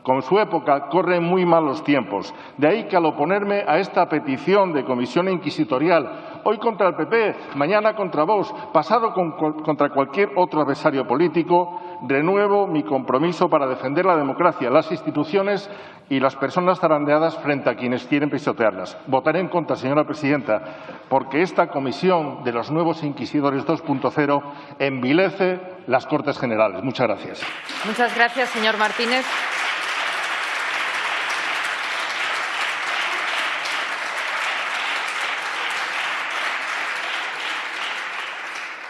Con su época corren muy malos tiempos. De ahí que al oponerme a esta petición de comisión inquisitorial, hoy contra el PP, mañana contra Vox, pasado contra cualquier otro adversario político, renuevo mi compromiso para defender la democracia, las instituciones y las personas zarandeadas frente a quienes quieren pisotearlas. Votaré en contra, señora presidenta, porque esta comisión de los nuevos inquisidores 2.0 envilece las Cortes Generales. Muchas gracias. Muchas gracias, señor Martínez.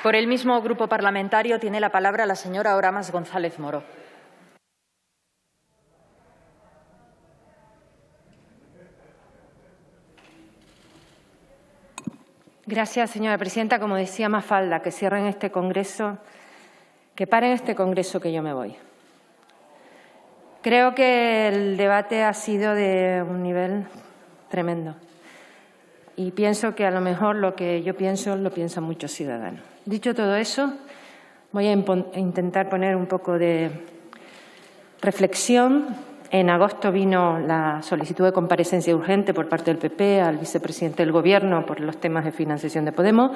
Por el mismo grupo parlamentario tiene la palabra la señora Oramas González Moro. Gracias, señora presidenta. Como decía Mafalda, que cierren este Congreso, que paren este Congreso, que yo me voy. Creo que el debate ha sido de un nivel tremendo. Y pienso que a lo mejor lo que yo pienso lo piensan muchos ciudadanos. Dicho todo eso, voy a intentar poner un poco de reflexión. En agosto vino la solicitud de comparecencia urgente por parte del PP al vicepresidente del Gobierno por los temas de financiación de Podemos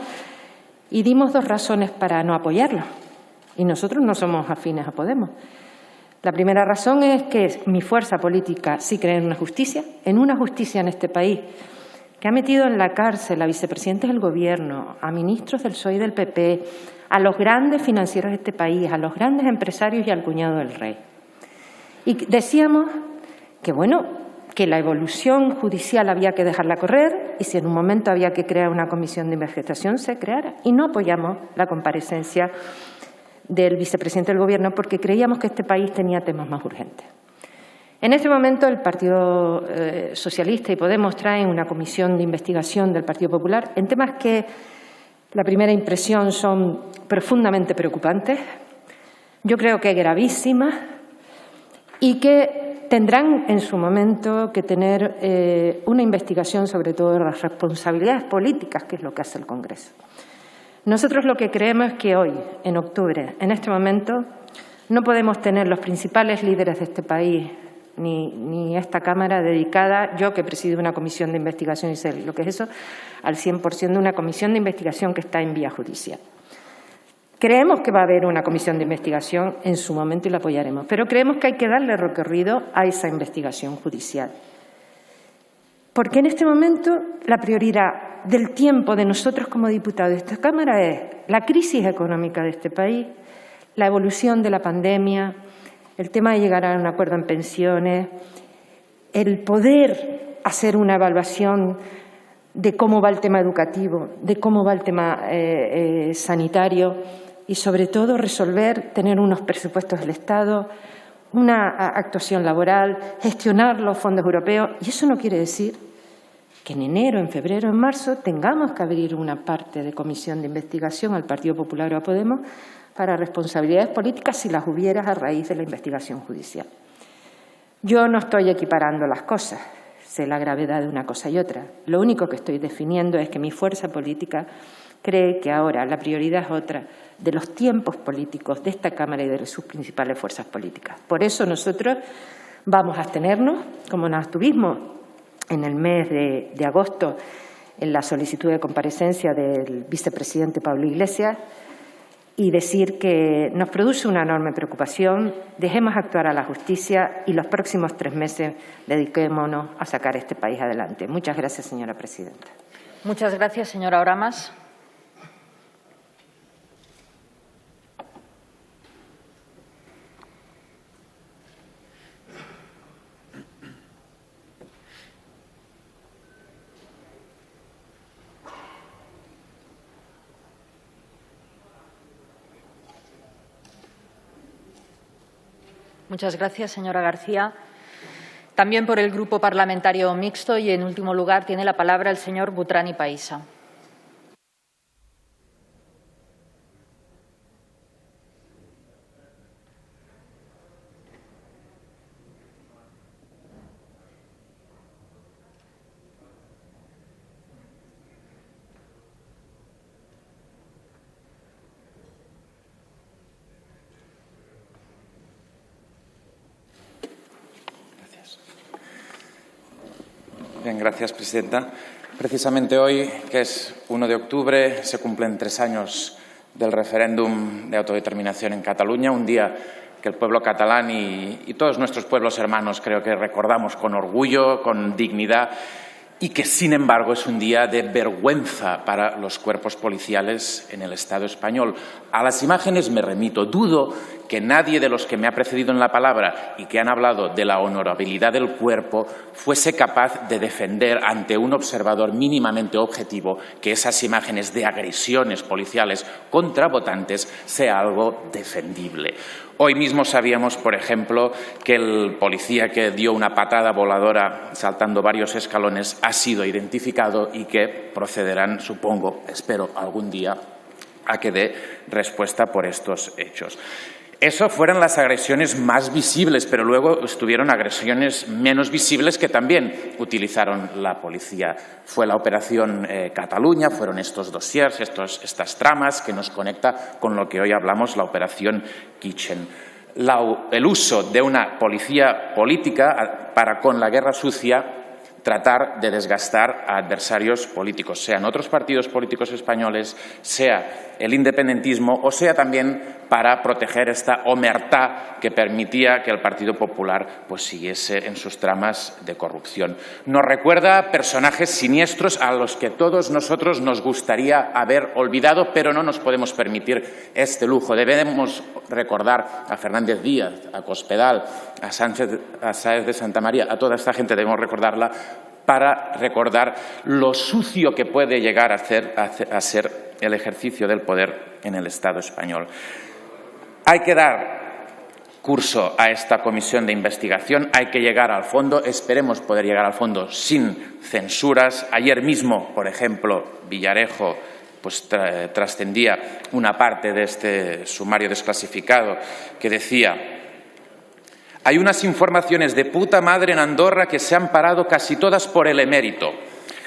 y dimos 2 razones para no apoyarlo. y nosotros no somos afines a Podemos. La primera razón es que mi fuerza política sí cree en una justicia en este país, que ha metido en la cárcel a vicepresidentes del Gobierno, a ministros del PSOE y del PP, a los grandes financieros de este país, a los grandes empresarios y al cuñado del rey. Y decíamos que, bueno, que la evolución judicial había que dejarla correr y si en un momento había que crear una comisión de investigación, se creara. Y no apoyamos la comparecencia del vicepresidente del Gobierno porque creíamos que este país tenía temas más urgentes. En este momento el Partido Socialista y Podemos traen una comisión de investigación del Partido Popular en temas que la primera impresión son profundamente preocupantes, yo creo que gravísimas y que tendrán en su momento que tener una investigación sobre todo de las responsabilidades políticas, que es lo que hace el Congreso. Nosotros lo que creemos es que hoy, en octubre, en este momento, no podemos tener los principales líderes de este país ni esta Cámara dedicada, yo que presido una comisión de investigación y sé lo que es eso, al 100% de una comisión de investigación que está en vía judicial. Creemos que va a haber una comisión de investigación en su momento y la apoyaremos, pero creemos que hay que darle recorrido a esa investigación judicial. Porque en este momento la prioridad del tiempo de nosotros como diputados de esta Cámara es la crisis económica de este país, la evolución de la pandemia, el tema de llegar a un acuerdo en pensiones, el poder hacer una evaluación de cómo va el tema educativo, de cómo va el tema sanitario y, sobre todo, resolver, tener unos presupuestos del Estado, una actuación laboral, gestionar los fondos europeos. Y eso no quiere decir que en enero, en febrero, en marzo tengamos que abrir una parte de comisión de investigación al Partido Popular o a Podemos para responsabilidades políticas si las hubiera a raíz de la investigación judicial. Yo no estoy equiparando las cosas, sé la gravedad de una cosa y otra. Lo único que estoy definiendo es que mi fuerza política cree que ahora la prioridad es otra de los tiempos políticos de esta Cámara y de sus principales fuerzas políticas. Por eso nosotros vamos a abstenernos, como nos abstuvimos en el mes de agosto en la solicitud de comparecencia del vicepresidente Pablo Iglesias, y decir que nos produce una enorme preocupación, dejemos actuar a la justicia y los próximos 3 meses dediquémonos a sacar este país adelante. Muchas gracias, señora presidenta. Muchas gracias, señora Oramas. Muchas gracias, señora García. También por el Grupo Parlamentario Mixto y, en último lugar, tiene la palabra el señor Butrani Paisa. Bien, gracias, presidenta. Precisamente hoy, que es 1 de octubre, se cumplen 3 años del referéndum de autodeterminación en Cataluña, un día que el pueblo catalán y todos nuestros pueblos hermanos creo que recordamos con orgullo, con dignidad, y que, sin embargo, es un día de vergüenza para los cuerpos policiales en el Estado español. A las imágenes me remito. Dudo que nadie de los que me ha precedido en la palabra y que han hablado de la honorabilidad del cuerpo fuese capaz de defender ante un observador mínimamente objetivo que esas imágenes de agresiones policiales contra votantes sea algo defendible. Hoy mismo sabíamos, por ejemplo, que el policía que dio una patada voladora saltando varios escalones ha sido identificado y que procederán, supongo, espero algún día, a que dé respuesta por estos hechos. Eso fueron las agresiones más visibles, pero luego estuvieron agresiones menos visibles que también utilizaron la policía. Fue la Operación Cataluña, fueron estos dossiers, estas tramas que nos conecta con lo que hoy hablamos, la Operación Kitchen. El uso de una policía política para con la guerra sucia tratar de desgastar a adversarios políticos, sean otros partidos políticos españoles, sea el independentismo o sea también para proteger esta omertá que permitía que el Partido Popular pues siguiese en sus tramas de corrupción. Nos recuerda a personajes siniestros a los que todos nosotros nos gustaría haber olvidado, pero no nos podemos permitir este lujo. Debemos recordar a Fernández Díaz, a Cospedal, a Sáenz de Santa María, a toda esta gente debemos recordarla para recordar lo sucio que puede llegar a ser el ejercicio del poder en el Estado español. Hay que dar curso a esta comisión de investigación, hay que llegar al fondo, esperemos poder llegar al fondo sin censuras. Ayer mismo, por ejemplo, Villarejo pues trascendía una parte de este sumario desclasificado que decía: hay unas informaciones de puta madre en Andorra que se han parado casi todas por el emérito.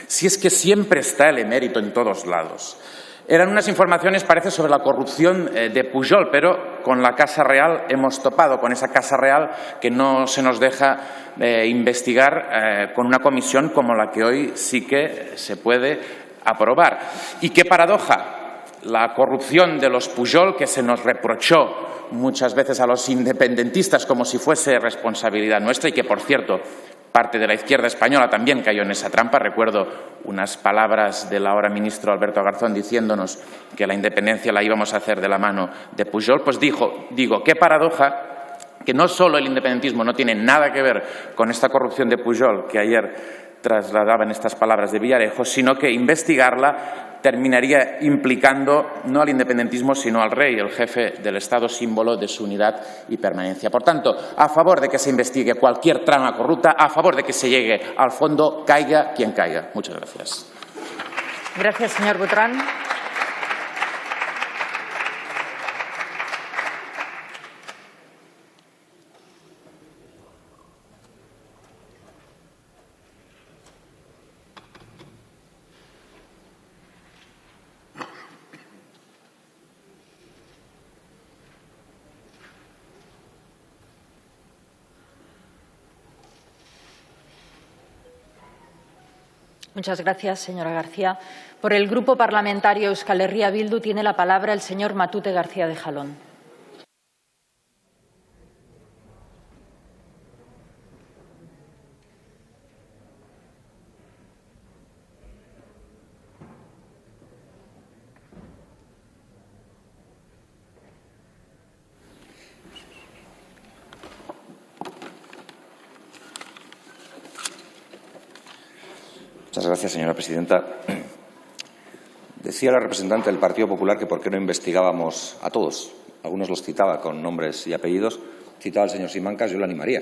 Si es que siempre está el emérito en todos lados. Eran unas informaciones, parece, sobre la corrupción de Pujol, pero con la Casa Real hemos topado, con esa Casa Real que no se nos deja investigar con una comisión como la que hoy sí que se puede aprobar. Y qué paradoja, la corrupción de los Pujol, que se nos reprochó muchas veces a los independentistas como si fuese responsabilidad nuestra y que, por cierto, parte de la izquierda española también cayó en esa trampa. Recuerdo unas palabras del ahora ministro Alberto Garzón diciéndonos que la independencia la íbamos a hacer de la mano de Pujol. Pues digo, qué paradoja que no solo el independentismo no tiene nada que ver con esta corrupción de Pujol que ayer trasladaban estas palabras de Villarejo, sino que investigarla terminaría implicando no al independentismo, sino al rey, el jefe del Estado, símbolo de su unidad y permanencia. Por tanto, a favor de que se investigue cualquier trama corrupta, a favor de que se llegue al fondo, caiga quien caiga. Muchas gracias. Gracias, señor Butrán. Muchas gracias, señora García. Por el Grupo Parlamentario Euskal Herria Bildu tiene la palabra el señor Matute García de Jalón. Muchas gracias, señora presidenta. Decía la representante del Partido Popular que por qué no investigábamos a todos. Algunos los citaba con nombres y apellidos. Citaba al señor Simancas, yo le animaría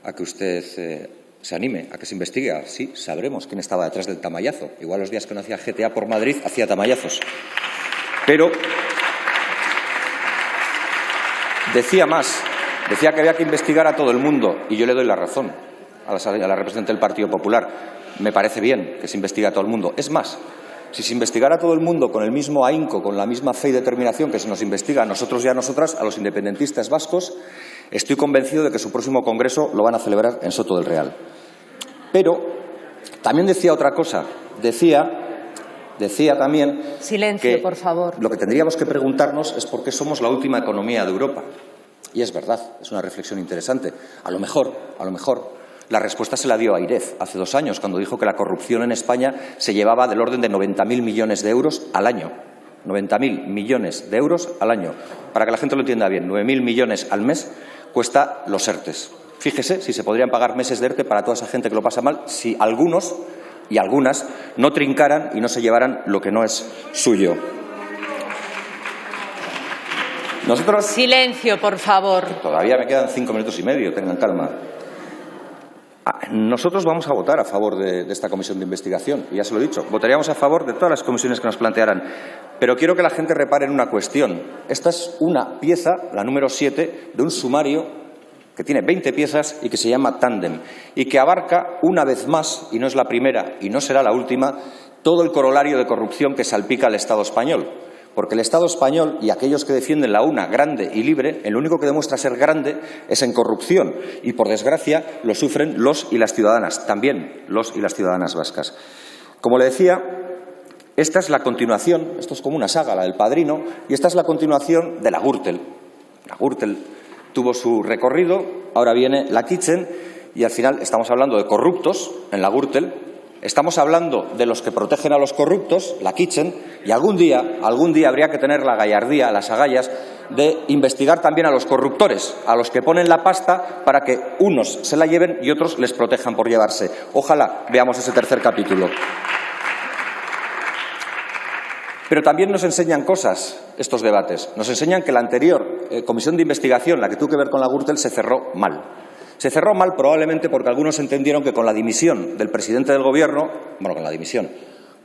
a que usted se anime, a que se investigue. Sí, sabremos quién estaba detrás del tamallazo. Igual los días que no hacía GTA por Madrid, hacía tamayazos. Pero decía más. Decía que había que investigar a todo el mundo. Y yo le doy la razón a la representante del Partido Popular. Me parece bien que se investigue a todo el mundo. Es más, si se investigara a todo el mundo con el mismo ahínco, con la misma fe y determinación que se nos investiga a nosotros y a nosotras, a los independentistas vascos, estoy convencido de que su próximo congreso lo van a celebrar en Soto del Real. Pero también decía otra cosa. Decía también Silencio, que por favor. Lo que tendríamos que preguntarnos es por qué somos la última economía de Europa. Y es verdad, es una reflexión interesante. A lo mejor, la respuesta se la dio Airef hace 2 años, cuando dijo que la corrupción en España se llevaba del orden de 90.000 millones de euros al año. 90.000 millones de euros al año. Para que la gente lo entienda bien, 9.000 millones al mes cuesta los ERTEs. Fíjese si se podrían pagar meses de ERTE para toda esa gente que lo pasa mal, si algunos y algunas no trincaran y no se llevaran lo que no es suyo. Nosotros... Silencio, por favor. Todavía me quedan 5 minutos y medio, tengan calma. Nosotros vamos a votar a favor de esta comisión de investigación, y ya se lo he dicho, votaríamos a favor de todas las comisiones que nos plantearan. Pero quiero que la gente repare en una cuestión. Esta es una pieza, la número 7, de un sumario que tiene 20 piezas y que se llama Tándem, y que abarca, una vez más, y no es la primera y no será la última, todo el corolario de corrupción que salpica al Estado español. Porque el Estado español y aquellos que defienden la UNA grande y libre, en lo único que demuestra ser grande es en corrupción. Y, por desgracia, lo sufren los y las ciudadanas, también los y las ciudadanas vascas. Como le decía, esta es la continuación, esto es como una saga, la del Padrino, y esta es la continuación de la Gürtel. La Gürtel tuvo su recorrido, ahora viene la Kitchen, y al final estamos hablando de corruptos en la Gürtel. Estamos hablando de los que protegen a los corruptos, la Kitchen, y algún día habría que tener la gallardía, las agallas, de investigar también a los corruptores, a los que ponen la pasta para que unos se la lleven y otros les protejan por llevarse. Ojalá veamos ese tercer capítulo. Pero también nos enseñan cosas estos debates. Nos enseñan que la anterior comisión de investigación, la que tuvo que ver con la Gürtel, se cerró mal. Se cerró mal probablemente porque algunos entendieron que con la dimisión del presidente del Gobierno,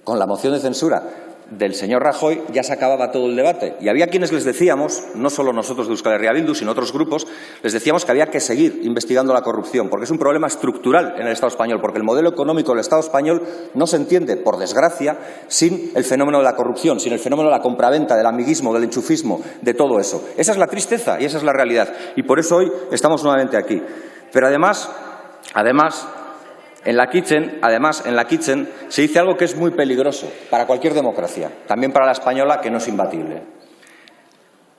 con la moción de censura del señor Rajoy, ya se acababa todo el debate. Y había quienes les decíamos, no solo nosotros de Euskal Herria Bildu, sino otros grupos, les decíamos que había que seguir investigando la corrupción, porque es un problema estructural en el Estado español, porque el modelo económico del Estado español no se entiende, por desgracia, sin el fenómeno de la corrupción, sin el fenómeno de la compraventa, del amiguismo, del enchufismo, de todo eso. Esa es la tristeza y esa es la realidad. Y por eso hoy estamos nuevamente aquí. Pero además, en la Kitchen se dice algo que es muy peligroso para cualquier democracia, también para la española, que no es imbatible.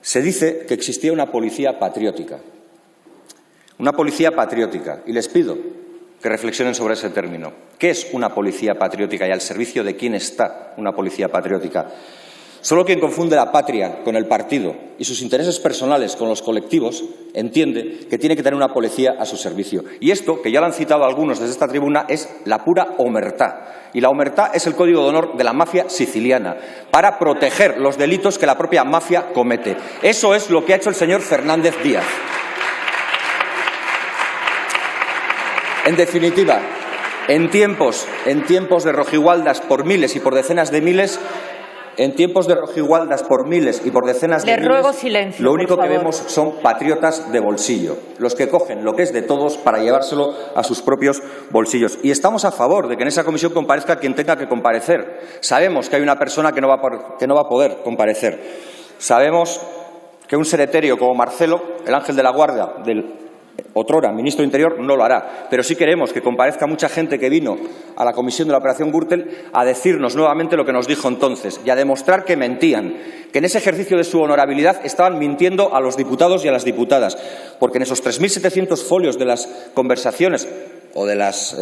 Se dice que existía una policía patriótica. Una policía patriótica. Y les pido que reflexionen sobre ese término. ¿Qué es una policía patriótica y al servicio de quién está una policía patriótica? Solo quien confunde la patria con el partido y sus intereses personales con los colectivos entiende que tiene que tener una policía a su servicio. Y esto, que ya lo han citado algunos desde esta tribuna, es la pura omertá. Y la omertá es el código de honor de la mafia siciliana para proteger los delitos que la propia mafia comete. Eso es lo que ha hecho el señor Fernández Díaz. En definitiva, en tiempos de rojigualdas por miles y por decenas de miles, Le ruego silencio, lo único por que favor. vemos son patriotas de bolsillo, los que cogen lo que es de todos para llevárselo a sus propios bolsillos. Y estamos a favor de que en esa comisión comparezca quien tenga que comparecer. Sabemos que hay una persona que no va a poder comparecer. Sabemos que un ser etéreo como Marcelo, el ángel de la guardia del otrora ministro de Interior, no lo hará. Pero sí queremos que comparezca mucha gente que vino a la comisión de la Operación Gürtel a decirnos nuevamente lo que nos dijo entonces y a demostrar que mentían, que en ese ejercicio de su honorabilidad estaban mintiendo a los diputados y a las diputadas, porque en esos 3.700 folios de las conversaciones o de las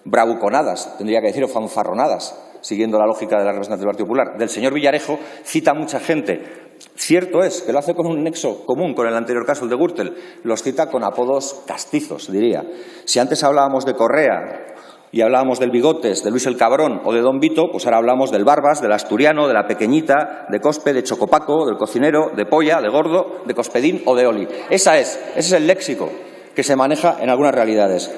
bravuconadas, tendría que decir, o fanfarronadas, siguiendo la lógica de la representante del Partido Popular, del señor Villarejo, cita mucha gente. Cierto es que lo hace con un nexo común con el anterior caso, el de Gürtel. Los cita con apodos castizos, diría. Si antes hablábamos de Correa y hablábamos del Bigotes, de Luis el Cabrón o de Don Vito, pues ahora hablamos del Barbas, del Asturiano, de la Pequeñita, de Cospe, de Chocopaco, del Cocinero, de Polla, de Gordo, de Cospedín o de Oli. Ese es el léxico que se maneja en algunas realidades.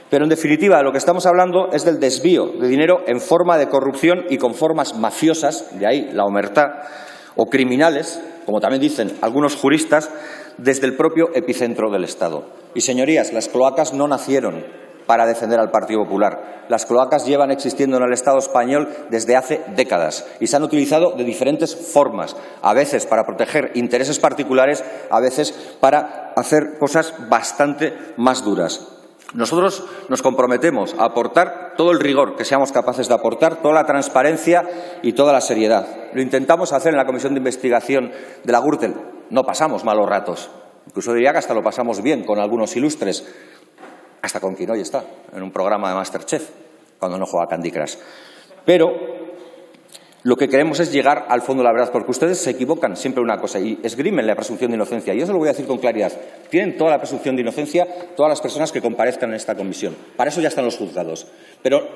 Pero, en definitiva, lo que estamos hablando es del desvío de dinero en forma de corrupción y con formas mafiosas, de ahí la omertá, o criminales, como también dicen algunos juristas, desde el propio epicentro del Estado. Y, señorías, las cloacas no nacieron para defender al Partido Popular. Las cloacas llevan existiendo en el Estado español desde hace décadas y se han utilizado de diferentes formas, a veces para proteger intereses particulares, a veces para hacer cosas bastante más duras. Nosotros nos comprometemos a aportar todo el rigor que seamos capaces de aportar, toda la transparencia y toda la seriedad. Lo intentamos hacer en la comisión de investigación de la Gürtel. No pasamos malos ratos. Incluso diría que hasta lo pasamos bien con algunos ilustres. Hasta con quien hoy está, en un programa de MasterChef, cuando no juega Candy Crush. Pero lo que queremos es llegar al fondo de la verdad, porque ustedes se equivocan siempre en una cosa y esgrimen la presunción de inocencia. Y eso lo voy a decir con claridad. Tienen toda la presunción de inocencia todas las personas que comparezcan en esta comisión. Para eso ya están los juzgados. Pero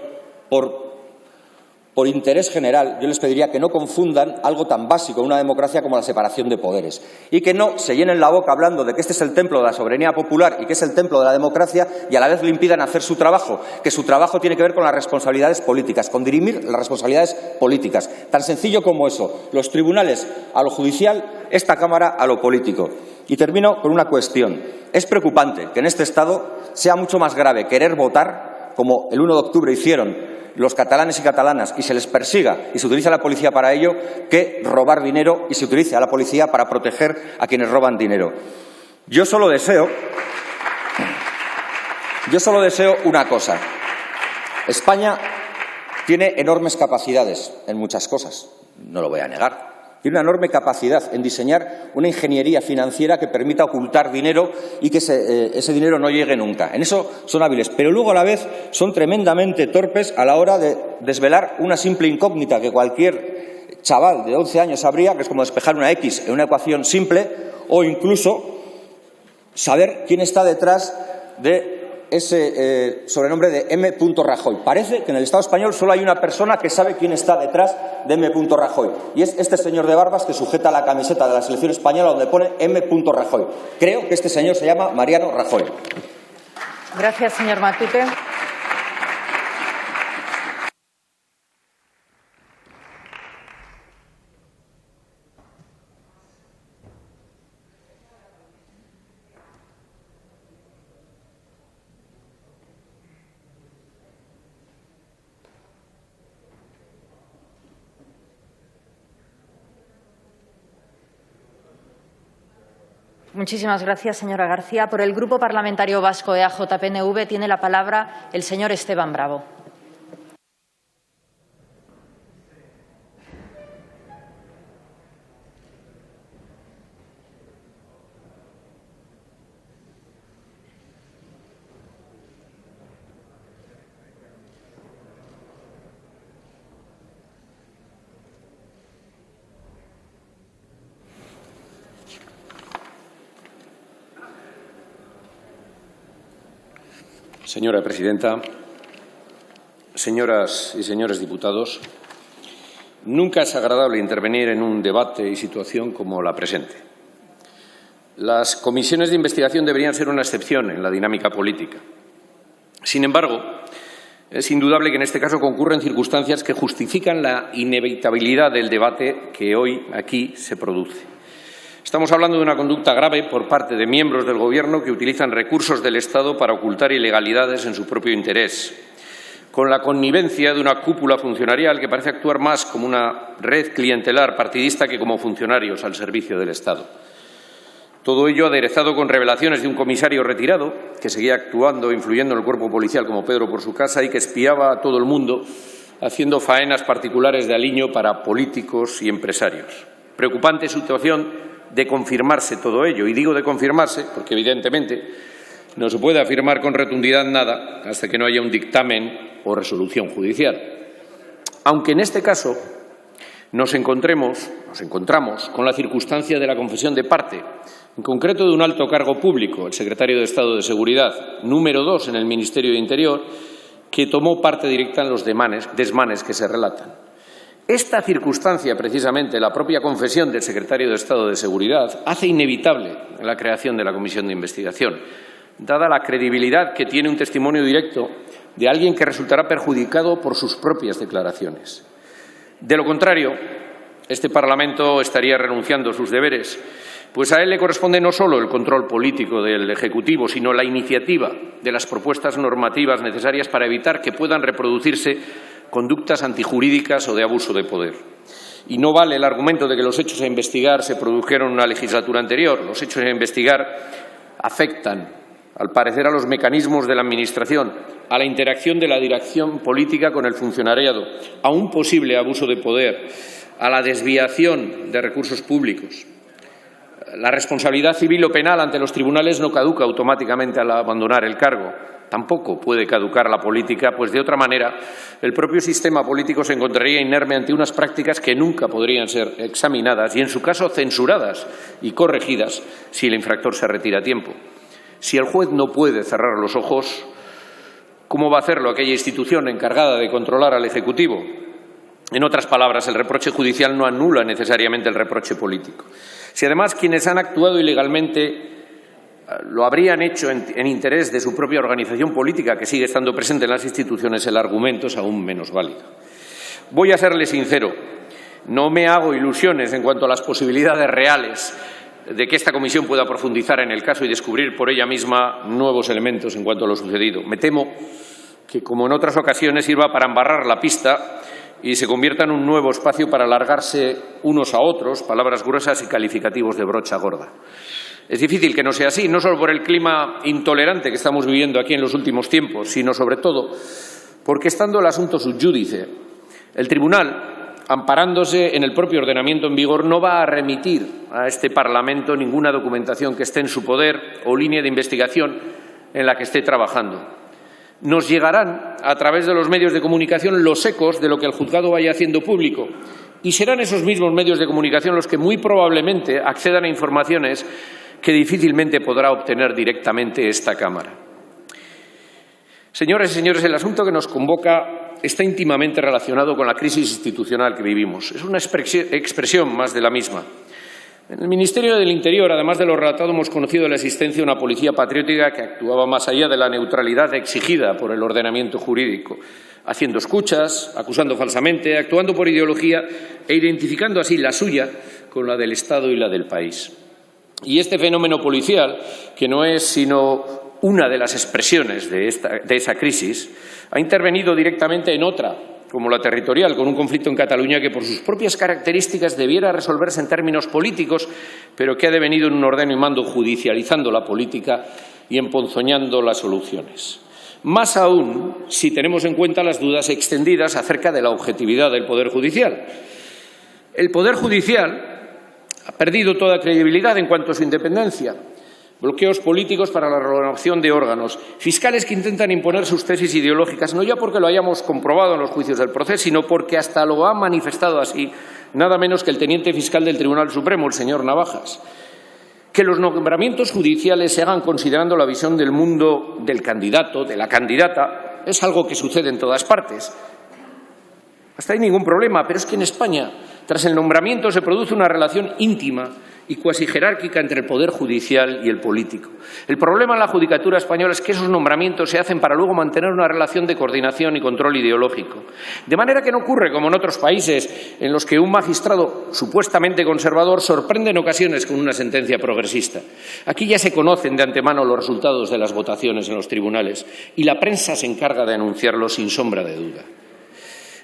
por interés general, yo les pediría que no confundan algo tan básico en una democracia como la separación de poderes y que no se llenen la boca hablando de que este es el templo de la soberanía popular y que es el templo de la democracia y a la vez le impidan hacer su trabajo, que su trabajo tiene que ver con las responsabilidades políticas, con dirimir las responsabilidades políticas. Tan sencillo como eso. Los tribunales a lo judicial, esta Cámara a lo político. Y termino con una cuestión. Es preocupante que en este Estado sea mucho más grave querer votar como el 1 de octubre hicieron los catalanes y catalanas, y se les persiga y se utiliza a la policía para ello, que robar dinero y se utilice a la policía para proteger a quienes roban dinero. Yo solo deseo una cosa. España tiene enormes capacidades en muchas cosas, no lo voy a negar. Tiene una enorme capacidad en diseñar una ingeniería financiera que permita ocultar dinero y que ese dinero no llegue nunca. En eso son hábiles, pero luego a la vez son tremendamente torpes a la hora de desvelar una simple incógnita que cualquier chaval de 11 años sabría, que es como despejar una X en una ecuación simple, o incluso saber quién está detrás de ese sobrenombre de M. Rajoy. Parece que en el Estado español solo hay una persona que sabe quién está detrás de M. Rajoy. Y es este señor de barbas que sujeta la camiseta de la selección española donde pone M. Rajoy. Creo que este señor se llama Mariano Rajoy. Gracias, señor Matute. Muchísimas gracias, señora García. Por el Grupo Parlamentario Vasco EAJ-PNV tiene la palabra el señor Esteban Bravo. Señora presidenta, señoras y señores diputados, nunca es agradable intervenir en un debate y situación como la presente. Las comisiones de investigación deberían ser una excepción en la dinámica política. Sin embargo, es indudable que en este caso concurren circunstancias que justifican la inevitabilidad del debate que hoy aquí se produce. Estamos hablando de una conducta grave por parte de miembros del Gobierno que utilizan recursos del Estado para ocultar ilegalidades en su propio interés, con la connivencia de una cúpula funcionarial que parece actuar más como una red clientelar partidista que como funcionarios al servicio del Estado. Todo ello aderezado con revelaciones de un comisario retirado que seguía actuando e influyendo en el cuerpo policial como Pedro por su casa y que espiaba a todo el mundo haciendo faenas particulares de aliño para políticos y empresarios. Preocupante situación de confirmarse todo ello. Y digo de confirmarse porque, evidentemente, no se puede afirmar con rotundidad nada hasta que no haya un dictamen o resolución judicial. Aunque en este caso nos encontramos con la circunstancia de la confesión de parte, en concreto de un alto cargo público, el secretario de Estado de Seguridad, número 2 en el Ministerio de Interior, que tomó parte directa en los desmanes que se relatan. Esta circunstancia, precisamente, la propia confesión del secretario de Estado de Seguridad, hace inevitable la creación de la comisión de investigación, dada la credibilidad que tiene un testimonio directo de alguien que resultará perjudicado por sus propias declaraciones. De lo contrario, este Parlamento estaría renunciando a sus deberes, pues a él le corresponde no solo el control político del Ejecutivo, sino la iniciativa de las propuestas normativas necesarias para evitar que puedan reproducirse conductas antijurídicas o de abuso de poder. Y no vale el argumento de que los hechos a investigar se produjeron en una legislatura anterior. Los hechos a investigar afectan, al parecer, a los mecanismos de la Administración, a la interacción de la dirección política con el funcionariado, a un posible abuso de poder, a la desviación de recursos públicos. La responsabilidad civil o penal ante los tribunales no caduca automáticamente al abandonar el cargo. Tampoco puede caducar la política, pues de otra manera el propio sistema político se encontraría inerme ante unas prácticas que nunca podrían ser examinadas y, en su caso, censuradas y corregidas si el infractor se retira a tiempo. Si el juez no puede cerrar los ojos, ¿cómo va a hacerlo aquella institución encargada de controlar al Ejecutivo? En otras palabras, el reproche judicial no anula necesariamente el reproche político. Si además quienes han actuado ilegalmente lo habrían hecho en interés de su propia organización política, que sigue estando presente en las instituciones, el argumento es aún menos válido. Voy a serle sincero, no me hago ilusiones en cuanto a las posibilidades reales de que esta comisión pueda profundizar en el caso y descubrir por ella misma nuevos elementos en cuanto a lo sucedido. Me temo que, como en otras ocasiones, sirva para embarrar la pista y se convierta en un nuevo espacio para alargarse unos a otros, palabras gruesas y calificativos de brocha gorda. Es difícil que no sea así, no solo por el clima intolerante que estamos viviendo aquí en los últimos tiempos, sino sobre todo porque, estando el asunto sub judice, el Tribunal, amparándose en el propio ordenamiento en vigor, no va a remitir a este Parlamento ninguna documentación que esté en su poder o línea de investigación en la que esté trabajando. Nos llegarán, a través de los medios de comunicación, los ecos de lo que el juzgado vaya haciendo público, y serán esos mismos medios de comunicación los que muy probablemente accedan a informaciones que difícilmente podrá obtener directamente esta Cámara. Señoras y señores, el asunto que nos convoca está íntimamente relacionado con la crisis institucional que vivimos. Es una expresión más de la misma. En el Ministerio del Interior, además de lo relatado, hemos conocido la existencia de una policía patriótica que actuaba más allá de la neutralidad exigida por el ordenamiento jurídico, haciendo escuchas, acusando falsamente, actuando por ideología e identificando así la suya con la del Estado y la del país. Y este fenómeno policial, que no es sino una de las expresiones de esa crisis, ha intervenido directamente en otra, como la territorial, con un conflicto en Cataluña que por sus propias características debiera resolverse en términos políticos, pero que ha devenido en un ordeno y mando judicializando la política y emponzoñando las soluciones. Más aún si tenemos en cuenta las dudas extendidas acerca de la objetividad del Poder Judicial. El Poder Judicial ha perdido toda credibilidad en cuanto a su independencia. Bloqueos políticos para la renovación de órganos, fiscales que intentan imponer sus tesis ideológicas, no ya porque lo hayamos comprobado en los juicios del proceso, sino porque hasta lo ha manifestado así nada menos que el teniente fiscal del Tribunal Supremo, el señor Navajas. Que los nombramientos judiciales se hagan considerando la visión del mundo del candidato, de la candidata, es algo que sucede en todas partes. Hasta ahí ningún problema, pero es que en España, tras el nombramiento, se produce una relación íntima y cuasi jerárquica entre el Poder Judicial y el político. El problema en la judicatura española es que esos nombramientos se hacen para luego mantener una relación de coordinación y control ideológico. De manera que no ocurre como en otros países en los que un magistrado supuestamente conservador sorprende en ocasiones con una sentencia progresista. Aquí ya se conocen de antemano los resultados de las votaciones en los tribunales y la prensa se encarga de anunciarlos sin sombra de duda.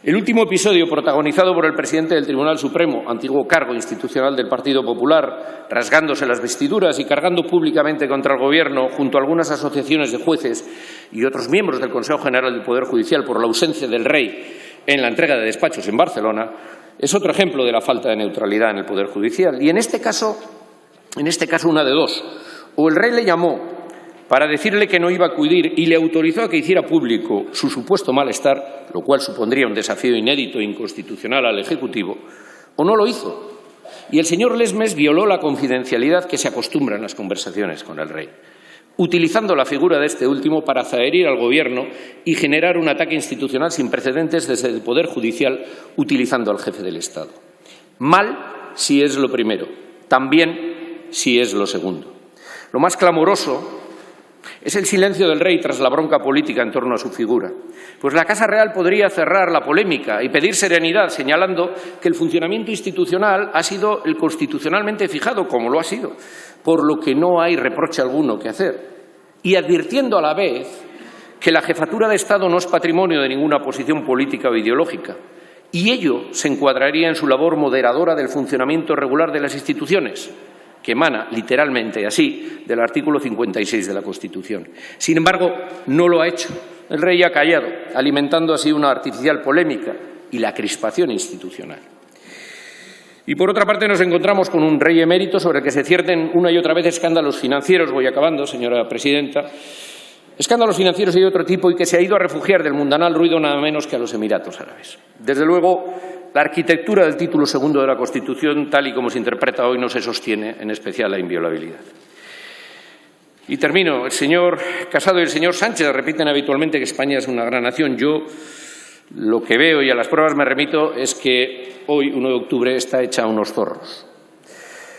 El último episodio, protagonizado por el presidente del Tribunal Supremo, antiguo cargo institucional del Partido Popular, rasgándose las vestiduras y cargando públicamente contra el Gobierno, junto a algunas asociaciones de jueces y otros miembros del Consejo General del Poder Judicial por la ausencia del Rey en la entrega de despachos en Barcelona, es otro ejemplo de la falta de neutralidad en el Poder Judicial. Y en este caso una de dos. O el Rey le llamó para decirle que no iba a acudir y le autorizó a que hiciera público su supuesto malestar, lo cual supondría un desafío inédito e inconstitucional al Ejecutivo, o no lo hizo. Y el señor Lesmes violó la confidencialidad que se acostumbra en las conversaciones con el Rey, utilizando la figura de este último para zaherir al Gobierno y generar un ataque institucional sin precedentes desde el Poder Judicial, utilizando al jefe del Estado. Mal si es lo primero, también si es lo segundo. Lo más clamoroso es el silencio del Rey tras la bronca política en torno a su figura. Pues la Casa Real podría cerrar la polémica y pedir serenidad, señalando que el funcionamiento institucional ha sido el constitucionalmente fijado, como lo ha sido, por lo que no hay reproche alguno que hacer. Y advirtiendo a la vez que la jefatura de Estado no es patrimonio de ninguna posición política o ideológica, y ello se encuadraría en su labor moderadora del funcionamiento regular de las instituciones, que emana literalmente así del artículo 56 de la Constitución. Sin embargo, no lo ha hecho. El Rey ha callado, alimentando así una artificial polémica y la crispación institucional. Y por otra parte nos encontramos con un Rey emérito sobre el que se cierten una y otra vez escándalos financieros, voy acabando, señora presidenta, escándalos financieros y de otro tipo, y que se ha ido a refugiar del mundanal ruido nada menos que a los Emiratos Árabes. Desde luego, la arquitectura del título segundo de la Constitución, tal y como se interpreta hoy, no se sostiene, en especial la inviolabilidad. Y termino. El señor Casado y el señor Sánchez repiten habitualmente que España es una gran nación. Yo lo que veo, y a las pruebas me remito, es que hoy, 1 de octubre, está hecha a unos zorros.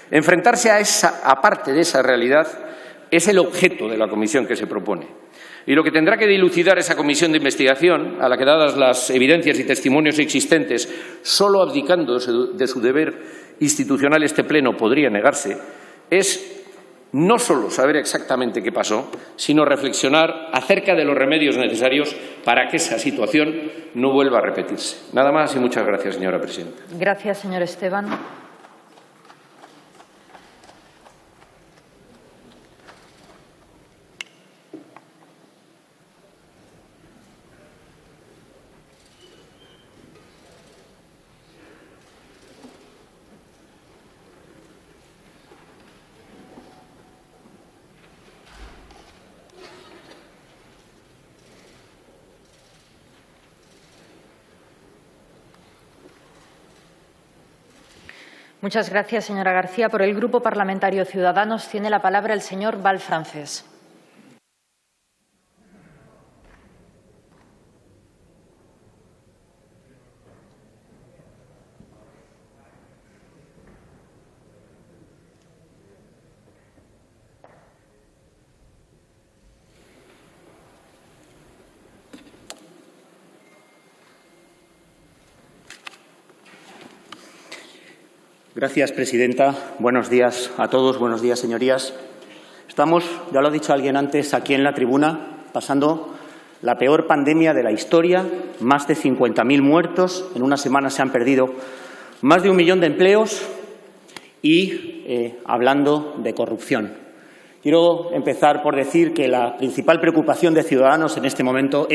Enfrentarse a parte de esa realidad es el objeto de la comisión que se propone. Y lo que tendrá que dilucidar esa comisión de investigación, a la que, dadas las evidencias y testimonios existentes, solo abdicando de su deber institucional este Pleno podría negarse, es no solo saber exactamente qué pasó, sino reflexionar acerca de los remedios necesarios para que esa situación no vuelva a repetirse. Nada más y muchas gracias, señora presidenta. Gracias, señor Esteban. Muchas gracias, señora García. Por el Grupo Parlamentario Ciudadanos tiene la palabra el señor Valfrancés. Gracias, presidenta. Buenos días a todos. Buenos días, señorías. Estamos, ya lo ha dicho alguien antes, aquí en la tribuna, pasando la peor pandemia de la historia. Más de 50.000 muertos. En una semana se han perdido más de 1 millón de empleos y hablando de corrupción. Quiero empezar por decir que la principal preocupación de Ciudadanos en este momento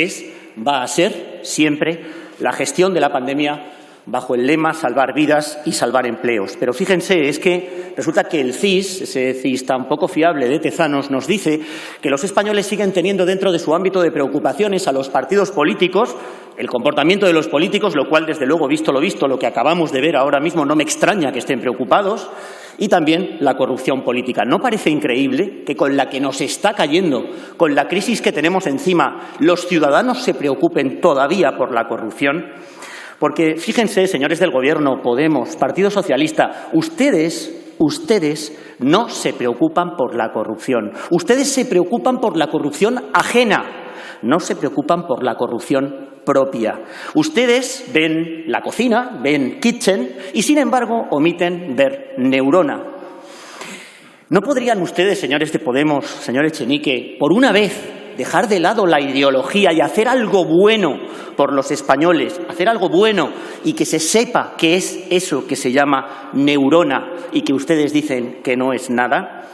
va a ser siempre la gestión de la pandemia bajo el lema salvar vidas y salvar empleos. Pero fíjense, es que resulta que el CIS, ese CIS tan poco fiable de Tezanos, nos dice que los españoles siguen teniendo dentro de su ámbito de preocupaciones a los partidos políticos, el comportamiento de los políticos, lo cual, desde luego, visto, lo que acabamos de ver ahora mismo, no me extraña que estén preocupados, y también la corrupción política. ¿No parece increíble que con la que nos está cayendo, con la crisis que tenemos encima, los ciudadanos se preocupen todavía por la corrupción? Porque, fíjense, señores del Gobierno, Podemos, Partido Socialista, ustedes no se preocupan por la corrupción. Ustedes se preocupan por la corrupción ajena, no se preocupan por la corrupción propia. Ustedes ven la cocina, ven Kitchen y, sin embargo, omiten ver Neurona. ¿No podrían ustedes, señores de Podemos, señor Echenique, por una vez dejar de lado la ideología y hacer algo bueno por los españoles, hacer algo bueno y que se sepa qué es eso que se llama Neurona y que ustedes dicen que no es nada?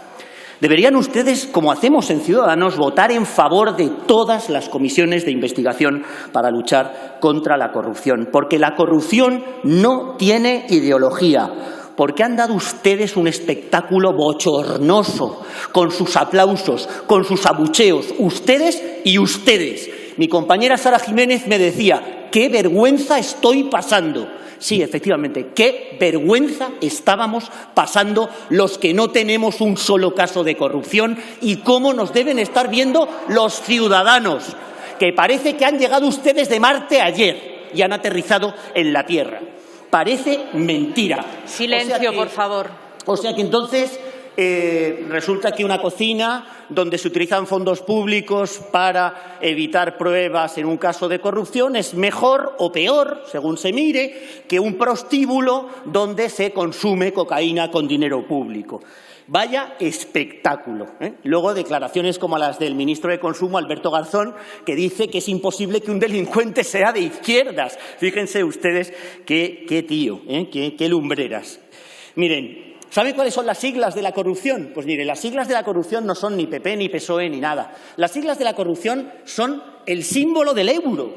Deberían ustedes, como hacemos en Ciudadanos, votar en favor de todas las comisiones de investigación para luchar contra la corrupción, porque la corrupción no tiene ideología. Porque han dado ustedes un espectáculo bochornoso, con sus aplausos, con sus abucheos, ustedes y ustedes. Mi compañera Sara Jiménez me decía, ¡qué vergüenza estoy pasando! Sí, efectivamente, qué vergüenza estábamos pasando los que no tenemos un solo caso de corrupción y cómo nos deben estar viendo los ciudadanos, que parece que han llegado ustedes de Marte ayer y han aterrizado en la Tierra. Parece mentira. Silencio, por favor. O sea que entonces resulta que una cocina donde se utilizan fondos públicos para evitar pruebas en un caso de corrupción es mejor o peor, según se mire, que un prostíbulo donde se consume cocaína con dinero público. Vaya espectáculo, ¿eh? Luego declaraciones como las del ministro de Consumo, Alberto Garzón, que dice que es imposible que un delincuente sea de izquierdas. Fíjense ustedes qué tío, qué lumbreras. Miren, ¿saben cuáles son las siglas de la corrupción? Pues mire, las siglas de la corrupción no son ni PP, ni PSOE, ni nada. Las siglas de la corrupción son el símbolo del euro.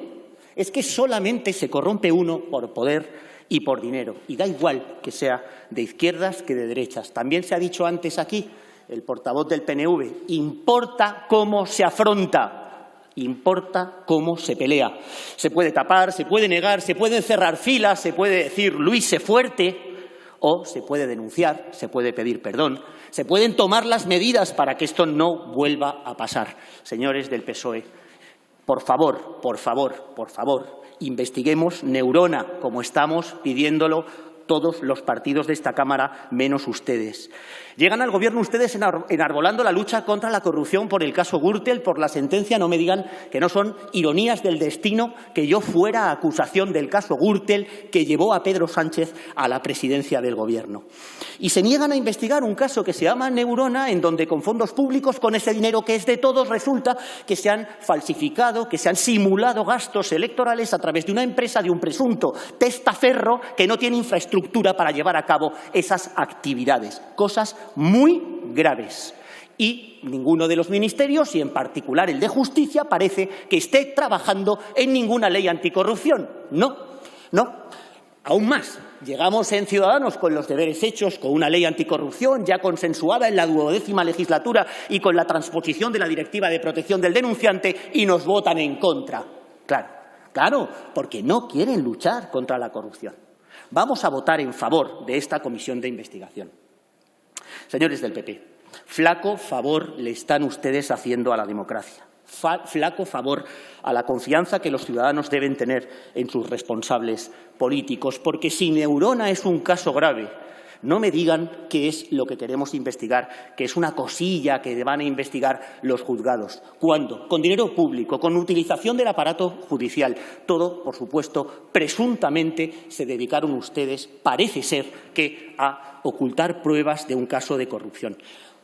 Es que solamente se corrompe uno por poder y por dinero. Y da igual que sea de izquierdas que de derechas. También se ha dicho antes aquí, el portavoz del PNV, importa cómo se afronta, importa cómo se pelea. Se puede tapar, se puede negar, se pueden cerrar filas, se puede decir Luis sé fuerte, o se puede denunciar, se puede pedir perdón, se pueden tomar las medidas para que esto no vuelva a pasar. Señores del PSOE, por favor, investiguemos Neurona, como estamos pidiéndolo todos los partidos de esta Cámara, menos ustedes. Llegan al Gobierno ustedes enarbolando la lucha contra la corrupción por el caso Gürtel, por la sentencia. No me digan que no son ironías del destino que yo fuera acusación del caso Gürtel que llevó a Pedro Sánchez a la presidencia del Gobierno. Y se niegan a investigar un caso que se llama Neurona, en donde con fondos públicos, con ese dinero que es de todos, resulta que se han falsificado, que se han simulado gastos electorales a través de una empresa, de un presunto testaferro que no tiene infraestructura para llevar a cabo esas actividades. Cosas muy graves. Y ninguno de los ministerios, y en particular el de Justicia, parece que esté trabajando en ninguna ley anticorrupción. No. Aún más, llegamos en Ciudadanos con los deberes hechos, con una ley anticorrupción ya consensuada en la 12ª legislatura y con la transposición de la Directiva de Protección del Denunciante, y nos votan en contra. Claro, porque no quieren luchar contra la corrupción. Vamos a votar en favor de esta comisión de investigación. Señores del PP, flaco favor le están ustedes haciendo a la democracia. Flaco favor a la confianza que los ciudadanos deben tener en sus responsables políticos, porque si Neurona es un caso grave, no me digan qué es lo que queremos investigar, que es una cosilla que van a investigar los juzgados. ¿Cuándo? Con dinero público, con utilización del aparato judicial. Todo, por supuesto, presuntamente se dedicaron ustedes, parece ser, que a ocultar pruebas de un caso de corrupción.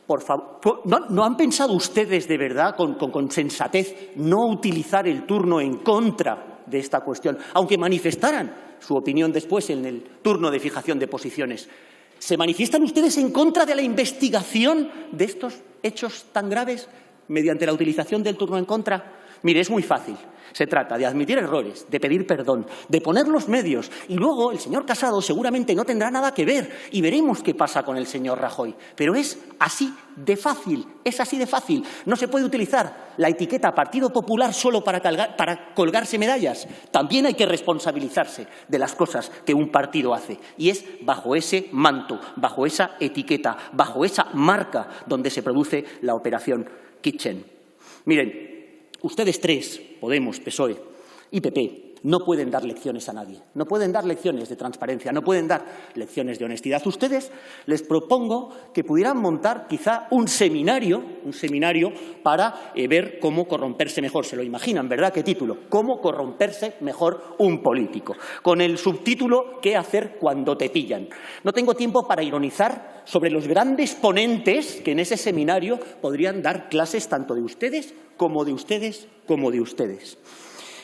Por favor, ¿no han pensado ustedes de verdad, con sensatez, no utilizar el turno en contra de esta cuestión, aunque manifestaran su opinión después en el turno de fijación de posiciones? ¿Se manifiestan ustedes en contra de la investigación de estos hechos tan graves mediante la utilización del turno en contra? Mire, es muy fácil. Se trata de admitir errores, de pedir perdón, de poner los medios, y luego el señor Casado seguramente no tendrá nada que ver y veremos qué pasa con el señor Rajoy. Pero es así de fácil, es así de fácil. No se puede utilizar la etiqueta Partido Popular solo para colgarse medallas. También hay que responsabilizarse de las cosas que un partido hace, y es bajo ese manto, bajo esa etiqueta, bajo esa marca donde se produce la operación Kitchen. Miren, ustedes tres, Podemos, PSOE y PP, no pueden dar lecciones a nadie. No pueden dar lecciones de transparencia, no pueden dar lecciones de honestidad. Ustedes, les propongo que pudieran montar quizá un seminario para ver cómo corromperse mejor. Se lo imaginan, ¿verdad? ¿Qué título? ¿Cómo corromperse mejor un político? Con el subtítulo ¿Qué hacer cuando te pillan? No tengo tiempo para ironizar sobre los grandes ponentes que en ese seminario podrían dar clases tanto de ustedes como de ustedes, como de ustedes.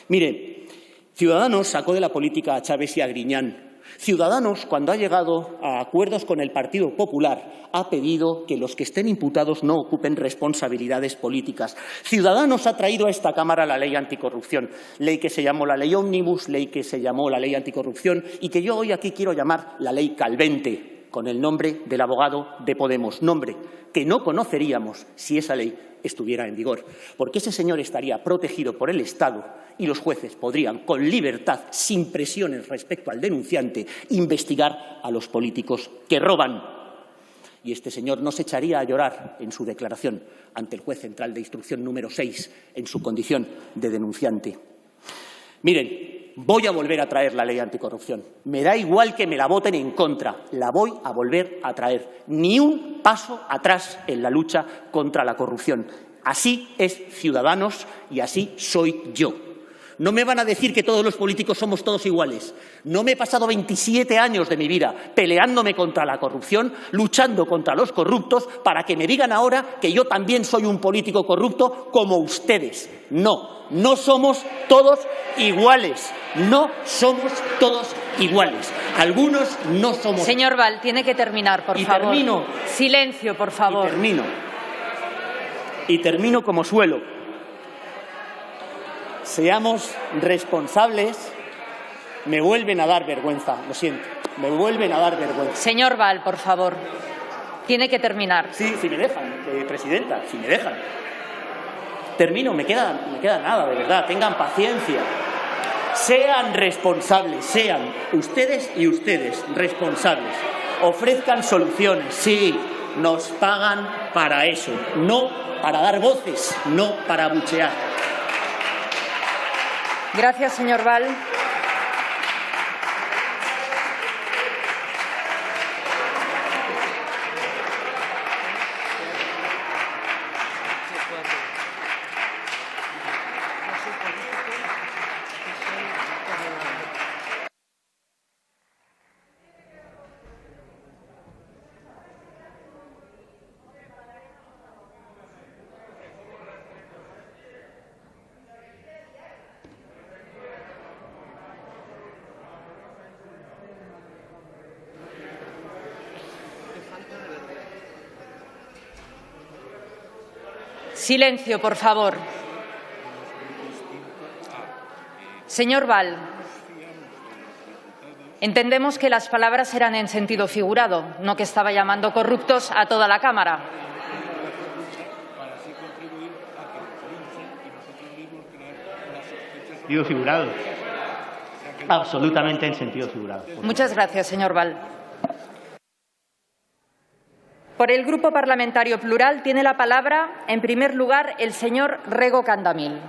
Miren, Ciudadanos sacó de la política a Chávez y a Griñán. Ciudadanos, cuando ha llegado a acuerdos con el Partido Popular, ha pedido que los que estén imputados no ocupen responsabilidades políticas. Ciudadanos ha traído a esta Cámara la ley anticorrupción, ley que se llamó la ley ómnibus, ley que se llamó la ley anticorrupción y que yo hoy aquí quiero llamar la ley Calvente, con el nombre del abogado de Podemos, nombre que no conoceríamos si esa ley estuviera en vigor, porque ese señor estaría protegido por el Estado y los jueces podrían, con libertad, sin presiones respecto al denunciante, investigar a los políticos que roban. Y este señor no se echaría a llorar en su declaración ante el juez central de instrucción número 6 en su condición de denunciante. Miren, voy a volver a traer la ley anticorrupción. Me da igual que me la voten en contra, la voy a volver a traer. Ni un paso atrás en la lucha contra la corrupción. Así es Ciudadanos y así soy yo. No me van a decir que todos los políticos somos todos iguales. No me he pasado 27 años de mi vida peleándome contra la corrupción, luchando contra los corruptos, para que me digan ahora que yo también soy un político corrupto como ustedes. No, no somos todos iguales. No somos todos iguales. Algunos no somos. Señor Val, tiene que terminar, por favor. Termino. Silencio, por favor. Y termino como suelo. Seamos responsables. Me vuelven a dar vergüenza, lo siento. Me vuelven a dar vergüenza. Señor Val, por favor. Tiene que terminar. Sí, si me dejan, presidenta, si me dejan. Termino, me queda nada, de verdad. Tengan paciencia. Sean responsables, sean ustedes y ustedes responsables. Ofrezcan soluciones, sí, nos pagan para eso, no para dar voces, no para abuchear. Gracias, señor Val. Silencio, por favor. Señor Val, entendemos que las palabras eran en sentido figurado, no que estaba llamando corruptos a toda la Cámara. Sentido figurado. Absolutamente en sentido figurado. Muchas gracias, señor Val. Por el Grupo Parlamentario Plural tiene la palabra, en primer lugar, el señor Rego Candamil.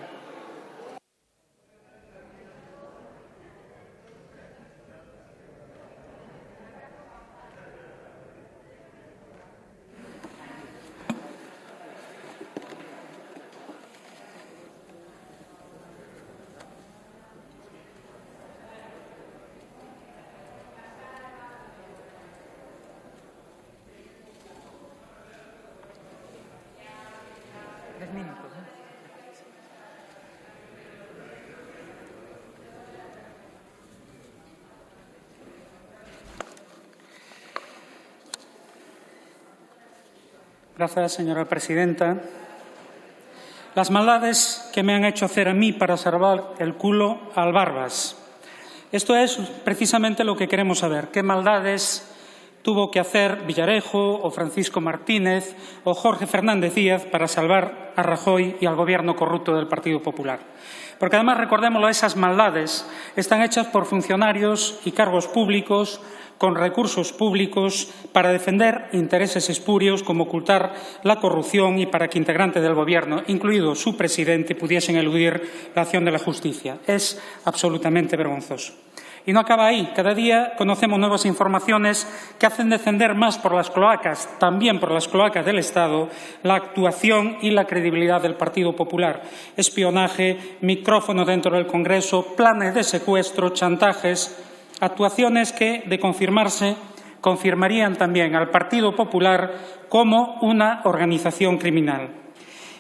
Gracias, señora presidenta. Las maldades que me han hecho hacer a mí para salvar el culo al Barbas. Esto es precisamente lo que queremos saber. ¿Qué maldades tuvo que hacer Villarejo o Francisco Martínez o Jorge Fernández Díaz para salvar a Rajoy y al gobierno corrupto del Partido Popular? Porque además, recordémoslo, esas maldades están hechas por funcionarios y cargos públicos con recursos públicos para defender intereses espurios como ocultar la corrupción y para que integrantes del Gobierno, incluido su presidente, pudiesen eludir la acción de la justicia. Es absolutamente vergonzoso. Y no acaba ahí. Cada día conocemos nuevas informaciones que hacen descender más por las cloacas, también por las cloacas del Estado, la actuación y la credibilidad del Partido Popular. Espionaje, micrófono dentro del Congreso, planes de secuestro, chantajes, actuaciones que, de confirmarse, confirmarían también al Partido Popular como una organización criminal.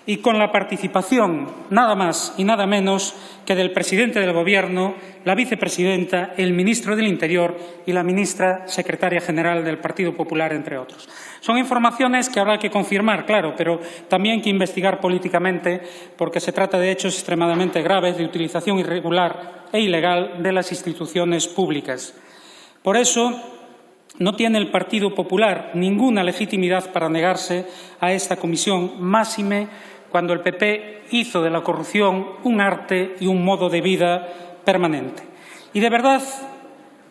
Y con la participación, nada más y nada menos que del presidente del Gobierno, la vicepresidenta, el ministro del Interior y la ministra secretaria general del Partido Popular, entre otros. Son informaciones que habrá que confirmar, claro, pero también que investigar políticamente, porque se trata de hechos extremadamente graves de utilización irregular e ilegal de las instituciones públicas. Por eso, no tiene el Partido Popular ninguna legitimidad para negarse a esta comisión, máxime cuando el PP hizo de la corrupción un arte y un modo de vida permanente. Y de verdad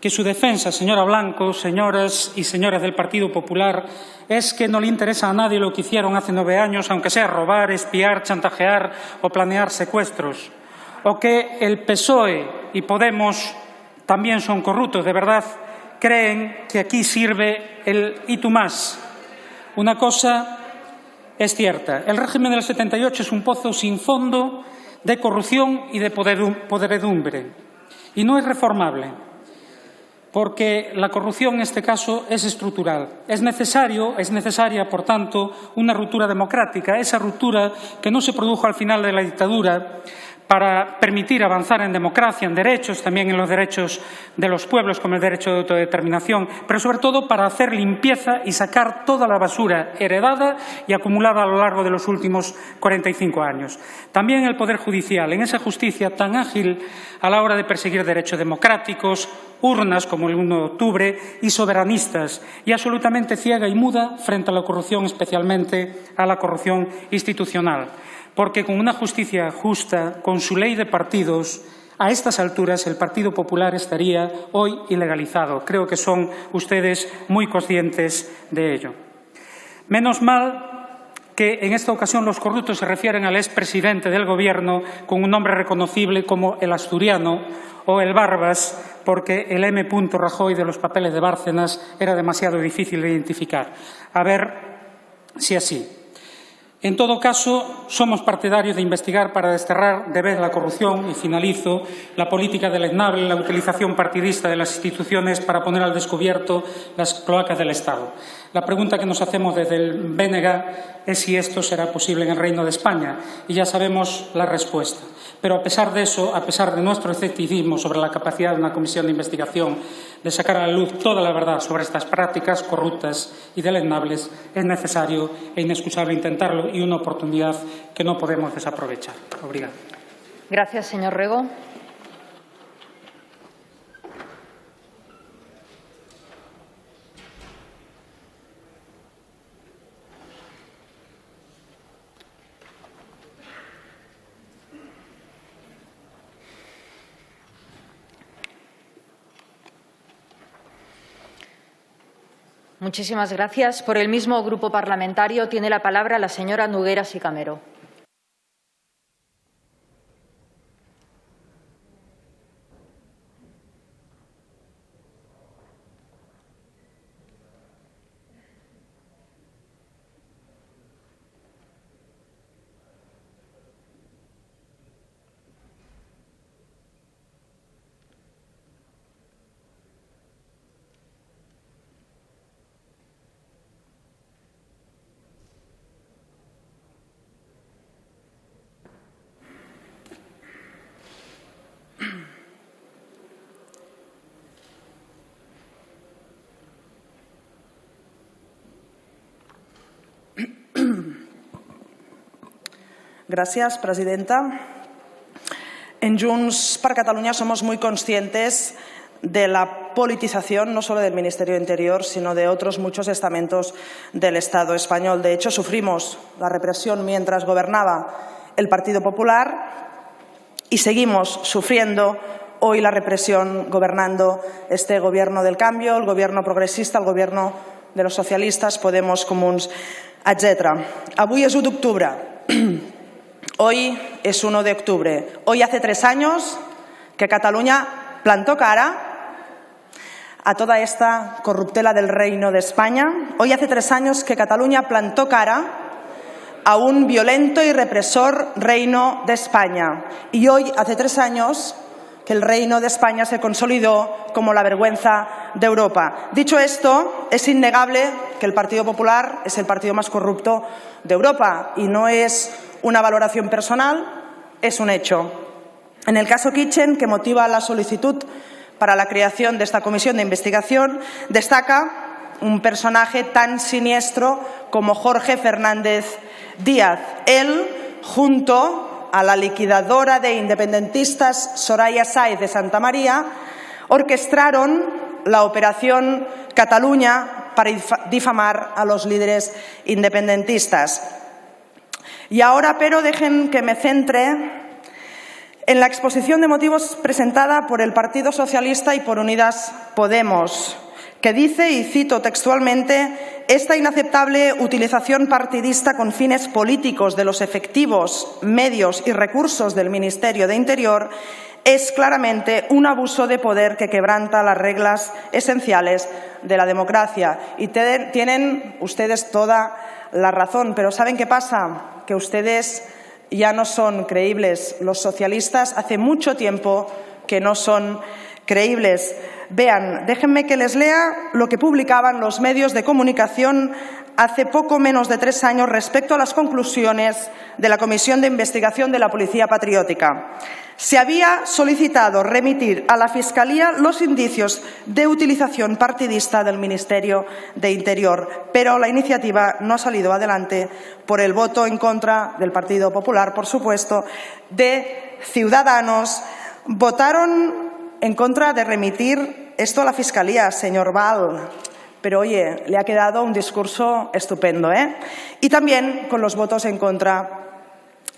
que su defensa, señora Blanco, señoras y señores del Partido Popular, es que no le interesa a nadie lo que hicieron hace 9 años, aunque sea robar, espiar, chantajear o planear secuestros, o que el PSOE y Podemos también son corruptos. De verdad creen que aquí sirve el y tú más. Una cosa es cierta, el régimen del 78 es un pozo sin fondo de corrupción y de podredumbre, y no es reformable, porque la corrupción en este caso es estructural. Es necesaria, por tanto, una ruptura democrática, esa ruptura que no se produjo al final de la dictadura, para permitir avanzar en democracia, en derechos, también en los derechos de los pueblos, como el derecho de autodeterminación, pero sobre todo para hacer limpieza y sacar toda la basura heredada y acumulada a lo largo de los últimos 45 años. También el Poder Judicial, en esa justicia tan ágil a la hora de perseguir derechos democráticos, urnas como el 1 de octubre y soberanistas, y absolutamente ciega y muda frente a la corrupción, especialmente a la corrupción institucional. Porque con una justicia justa, con su ley de partidos, a estas alturas el Partido Popular estaría hoy ilegalizado. Creo que son ustedes muy conscientes de ello. Menos mal que en esta ocasión los corruptos se refieren al expresidente del Gobierno con un nombre reconocible como el Asturiano o el Barbas, porque el M. Rajoy de los papeles de Bárcenas era demasiado difícil de identificar. A ver si así. En todo caso, somos partidarios de investigar para desterrar de vez la corrupción, y finalizo, la política deleznable, la utilización partidista de las instituciones para poner al descubierto las cloacas del Estado. La pregunta que nos hacemos desde el BNG es si esto será posible en el Reino de España, y ya sabemos la respuesta. Pero a pesar de eso, a pesar de nuestro escepticismo sobre la capacidad de una comisión de investigación de sacar a la luz toda la verdad sobre estas prácticas corruptas y deleznables, es necesario e inexcusable intentarlo y una oportunidad que no podemos desaprovechar. Obrigado. Gracias, señor Rego. Muchísimas gracias. Por el mismo grupo parlamentario tiene la palabra la señora Nogueras y Camero. Gracias, presidenta. En Junts per Catalunya somos muy conscientes de la politización no solo del Ministerio de Interior, sino de otros muchos estamentos del Estado español. De hecho, sufrimos la represión mientras gobernaba el Partido Popular y seguimos sufriendo hoy la represión gobernando este Gobierno del Cambio, el Gobierno progresista, el Gobierno de los socialistas, Podemos, Comuns, etc. Avui és 1 d'octubre. Hoy es 1 de octubre. Hoy hace 3 años que Cataluña plantó cara a toda esta corruptela del Reino de España. Hoy hace 3 años que Cataluña plantó cara a un violento y represor Reino de España. Y hoy hace 3 años que el Reino de España se consolidó como la vergüenza de Europa. Dicho esto, es innegable que el Partido Popular es el partido más corrupto de Europa y no es una valoración personal, es un hecho. En el caso Kitchen, que motiva la solicitud para la creación de esta comisión de investigación, destaca un personaje tan siniestro como Jorge Fernández Díaz. Él, junto a la liquidadora de independentistas Soraya Sáez de Santamaría, orquestaron la Operación Cataluña para difamar a los líderes independentistas. Y ahora, pero, dejen que me centre en la exposición de motivos presentada por el Partido Socialista y por Unidas Podemos, que dice, y cito textualmente, esta inaceptable utilización partidista con fines políticos de los efectivos, medios y recursos del Ministerio de Interior es claramente un abuso de poder que quebranta las reglas esenciales de la democracia. Y tienen ustedes toda la razón, pero ¿saben qué pasa? Que ustedes ya no son creíbles. Los socialistas hace mucho tiempo que no son creíbles. Vean, déjenme que les lea lo que publicaban los medios de comunicación hace poco menos de 3 años respecto a las conclusiones de la Comisión de Investigación de la Policía Patriótica. Se había solicitado remitir a la Fiscalía los indicios de utilización partidista del Ministerio de Interior, pero la iniciativa no ha salido adelante por el voto en contra del Partido Popular, por supuesto, de Ciudadanos. Votaron en contra de remitir esto a la Fiscalía, señor Val. Pero, oye, le ha quedado un discurso estupendo, ¿eh? Y también con los votos en contra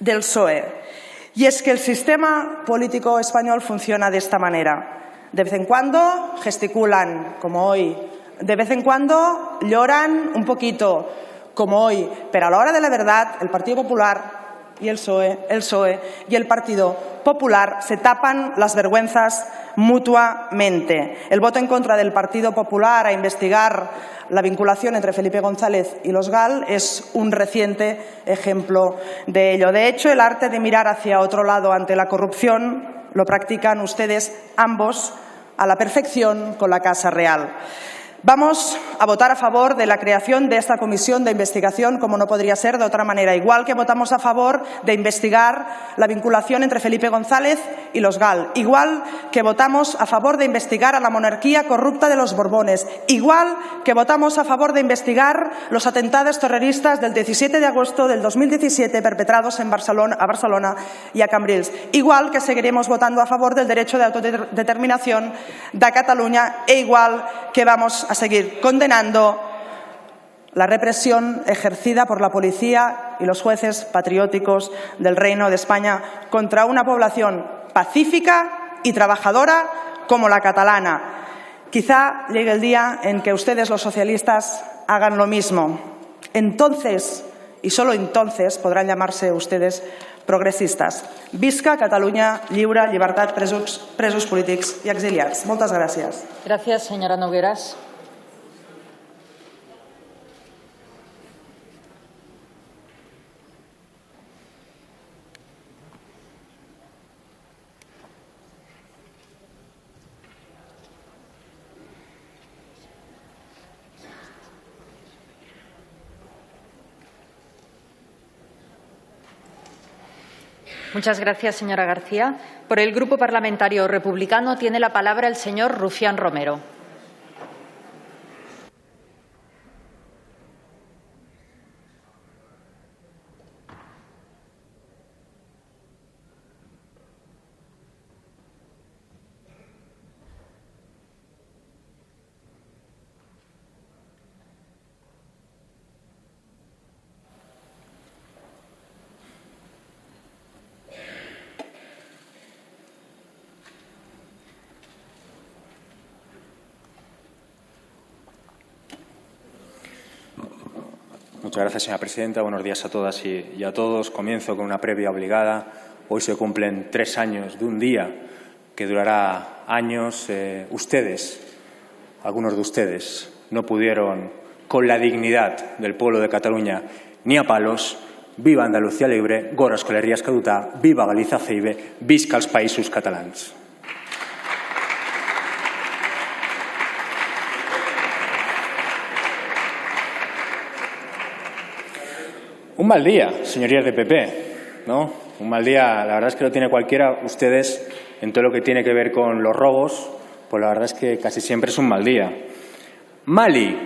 del PSOE. Y es que el sistema político español funciona de esta manera. De vez en cuando gesticulan, como hoy. De vez en cuando lloran un poquito, como hoy. Pero a la hora de la verdad, el Partido Popular y el PSOE y el Partido Popular se tapan las vergüenzas mutuamente. El voto en contra del Partido Popular a investigar la vinculación entre Felipe González y los GAL es un reciente ejemplo de ello. De hecho, el arte de mirar hacia otro lado ante la corrupción lo practican ustedes ambos a la perfección con la Casa Real. Vamos a votar a favor de la creación de esta comisión de investigación, como no podría ser de otra manera, igual que votamos a favor de investigar la vinculación entre Felipe González y los GAL, igual que votamos a favor de investigar a la monarquía corrupta de los Borbones, igual que votamos a favor de investigar los atentados terroristas del 17 de agosto del 2017 perpetrados a Barcelona y a Cambrils, igual que seguiremos votando a favor del derecho de autodeterminación de Cataluña e igual que vamos a seguir condenando la represión ejercida por la policía y los jueces patrióticos del Reino de España contra una población pacífica y trabajadora como la catalana. Quizá llegue el día en que ustedes, los socialistas, hagan lo mismo. Entonces, y solo entonces, podrán llamarse ustedes progressistes. Visca Catalunya lliure, llibertat, presos polítics i exiliats. Moltes gràcies. Gràcies, senyora Nogueras. Muchas gracias, señora García. Por el Grupo Parlamentario Republicano tiene la palabra el señor Rufián Romero. Muchas gracias, señora presidenta. Buenos días a todas y a todos. Comienzo con una previa obligada. Hoy se cumplen 3 años de un día que durará años. Ustedes, algunos de ustedes, no pudieron, con la dignidad del pueblo de Cataluña, ni a palos. Viva Andalucía libre, gora Euskal Herria escaduta, viva Galiza ceibe, visca els països catalans. Un mal día, señorías de PP, ¿no? Un mal día, la verdad es que lo tiene cualquiera. Ustedes, en todo lo que tiene que ver con los robos, pues la verdad es que casi siempre es un mal día. Mali,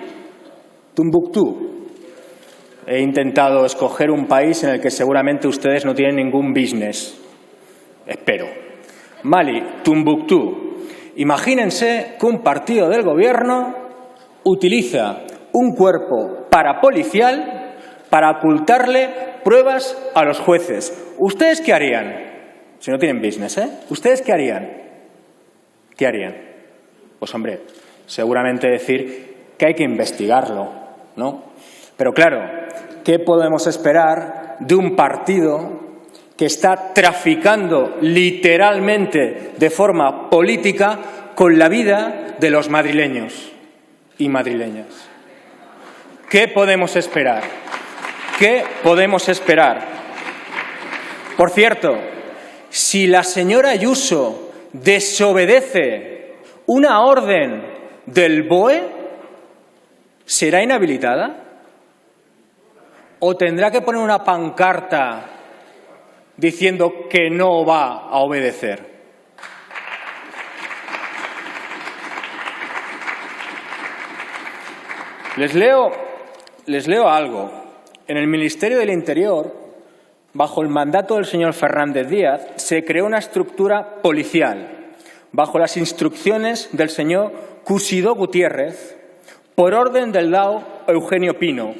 Tombuctú. He intentado escoger un país en el que seguramente ustedes no tienen ningún business. Espero. Mali, Tombuctú. Imagínense que un partido del gobierno utiliza un cuerpo parapolicial para ocultarle pruebas a los jueces. ¿Ustedes qué harían? Si no tienen business, ¿eh? ¿Ustedes qué harían? ¿Qué harían? Pues, hombre, seguramente decir que hay que investigarlo, ¿no? Pero, claro, ¿qué podemos esperar de un partido que está traficando literalmente de forma política con la vida de los madrileños y madrileñas? ¿Qué podemos esperar? ¿Qué podemos esperar? Por cierto, si la señora Ayuso desobedece una orden del BOE, ¿será inhabilitada? ¿O tendrá que poner una pancarta diciendo que no va a obedecer? Les leo algo. En el Ministerio del Interior, bajo el mandato del señor Fernández Díaz, se creó una estructura policial, bajo las instrucciones del señor Cusidó Gutiérrez, por orden del lao Eugenio Pino,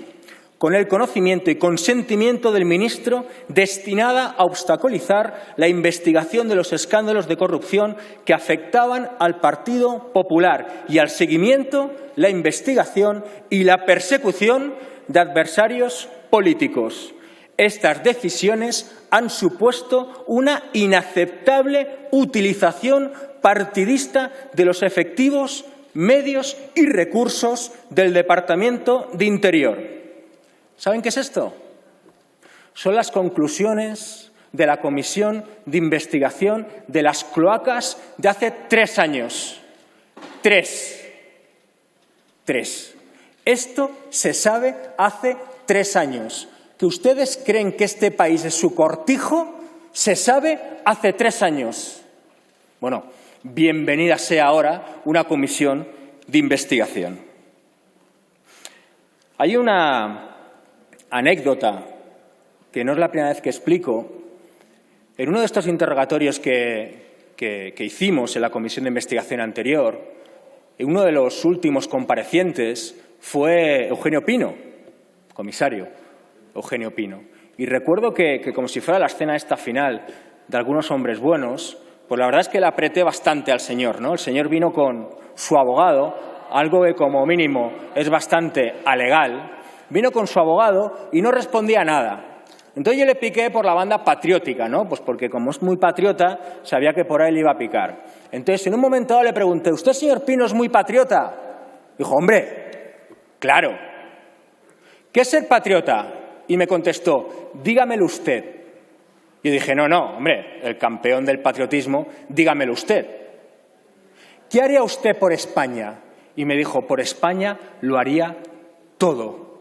con el conocimiento y consentimiento del ministro, destinada a obstaculizar la investigación de los escándalos de corrupción que afectaban al Partido Popular y al seguimiento, la investigación y la persecución de adversarios políticos. Estas decisiones han supuesto una inaceptable utilización partidista de los efectivos, medios y recursos del Departamento de Interior. ¿Saben qué es esto? Son las conclusiones de la Comisión de Investigación de las Cloacas de hace 3 años. 3. 3. Esto se sabe hace 3 años. Que ustedes creen que este país es su cortijo, se sabe hace 3 años. Bueno, bienvenida sea ahora una comisión de investigación. Hay una anécdota que no es la primera vez que explico. En uno de estos interrogatorios que hicimos en la comisión de investigación anterior, uno de los últimos comparecientes fue Eugenio Pino, comisario Eugenio Pino. Y recuerdo que como si fuera la escena esta final de Algunos hombres buenos, pues la verdad es que le apreté bastante al señor, ¿no? El señor vino con su abogado, algo que como mínimo es bastante alegal, vino con su abogado y no respondía nada. Entonces yo le piqué por la banda patriótica, ¿no? Pues porque como es muy patriota, sabía que por ahí le iba a picar. Entonces en un momento dado le pregunté, ¿usted, señor Pino, es muy patriota? Dijo, hombre, claro. ¿Qué es ser patriota? Y me contestó, dígamelo usted. Y dije, no, hombre, el campeón del patriotismo, dígamelo usted. ¿Qué haría usted por España? Y me dijo, por España lo haría todo.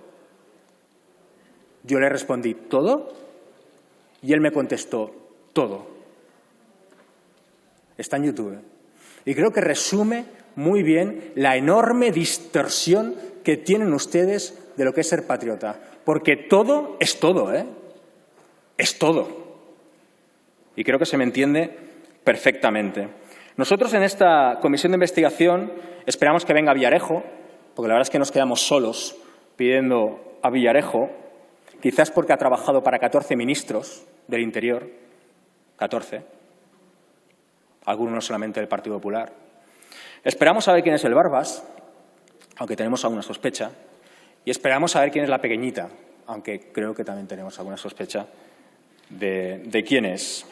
Yo le respondí, ¿todo? Y él me contestó, todo. Está en YouTube. Y creo que resume muy bien la enorme distorsión que tienen ustedes de lo que es ser patriota. Porque todo es todo, ¿eh? Es todo. Y creo que se me entiende perfectamente. Nosotros en esta comisión de investigación esperamos que venga Villarejo, porque la verdad es que nos quedamos solos pidiendo a Villarejo, quizás porque ha trabajado para 14 ministros del Interior, 14, algunos no solamente del Partido Popular. Esperamos saber quién es el Barbas, aunque tenemos alguna sospecha, y esperamos saber quién es la pequeñita, aunque creo que también tenemos alguna sospecha de quién es.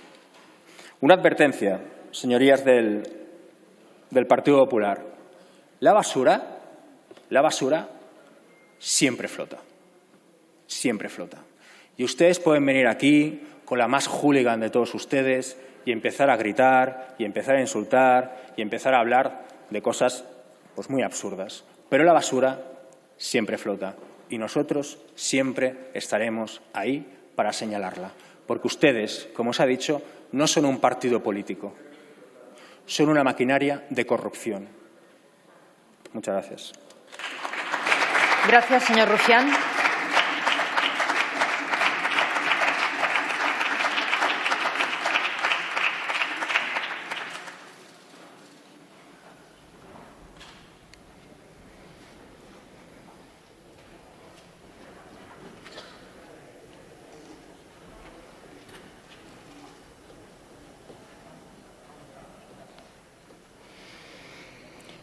Una advertencia, señorías del Partido Popular. La basura siempre flota. Siempre flota. Y ustedes pueden venir aquí con la más hooligan de todos ustedes y empezar a gritar, y empezar a insultar, y empezar a hablar de cosas pues muy absurdas. Pero la basura siempre flota. Y nosotros siempre estaremos ahí para señalarla. Porque ustedes, como os ha dicho, no son un partido político. Son una maquinaria de corrupción. Muchas gracias. Gracias, señor Rufián.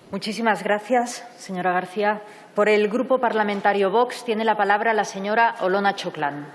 Muchísimas gracias, señora García. Por el Grupo Parlamentario Vox tiene la palabra la señora Olona Choclán.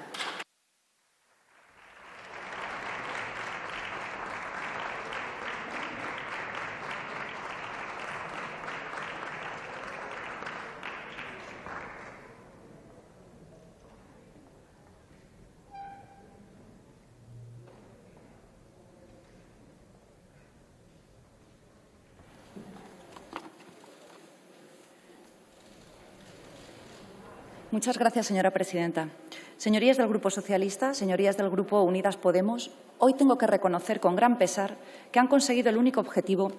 Muchas gracias, señora presidenta. Señorías del Grupo Socialista, señorías del Grupo Unidas Podemos, hoy tengo que reconocer con gran pesar que han conseguido el único objetivo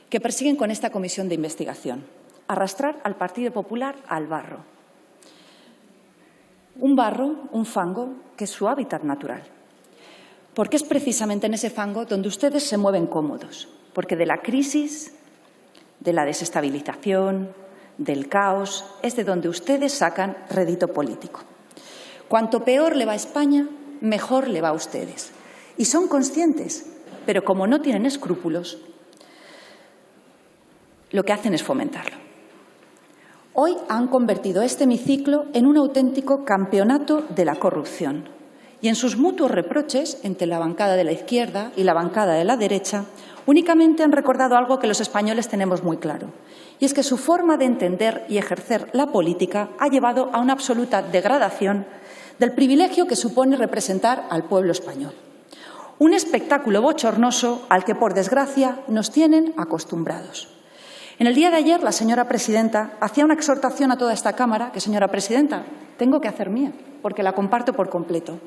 que persiguen con esta comisión de investigación, arrastrar al Partido Popular al barro. Un barro, un fango, que es su hábitat natural. Porque es precisamente en ese fango donde ustedes se mueven cómodos. Porque de la crisis, de la desestabilización, del caos, es de donde ustedes sacan rédito político. Cuanto peor le va a España, mejor le va a ustedes. Y son conscientes, pero como no tienen escrúpulos, lo que hacen es fomentarlo. Hoy han convertido este hemiciclo en un auténtico campeonato de la corrupción. Y en sus mutuos reproches entre la bancada de la izquierda y la bancada de la derecha, únicamente han recordado algo que los españoles tenemos muy claro. Y es que su forma de entender y ejercer la política ha llevado a una absoluta degradación del privilegio que supone representar al pueblo español. Un espectáculo bochornoso al que, por desgracia, nos tienen acostumbrados. En el día de ayer, la señora presidenta hacía una exhortación a toda esta Cámara que, señora presidenta, tengo que hacer mía, porque la comparto por completo.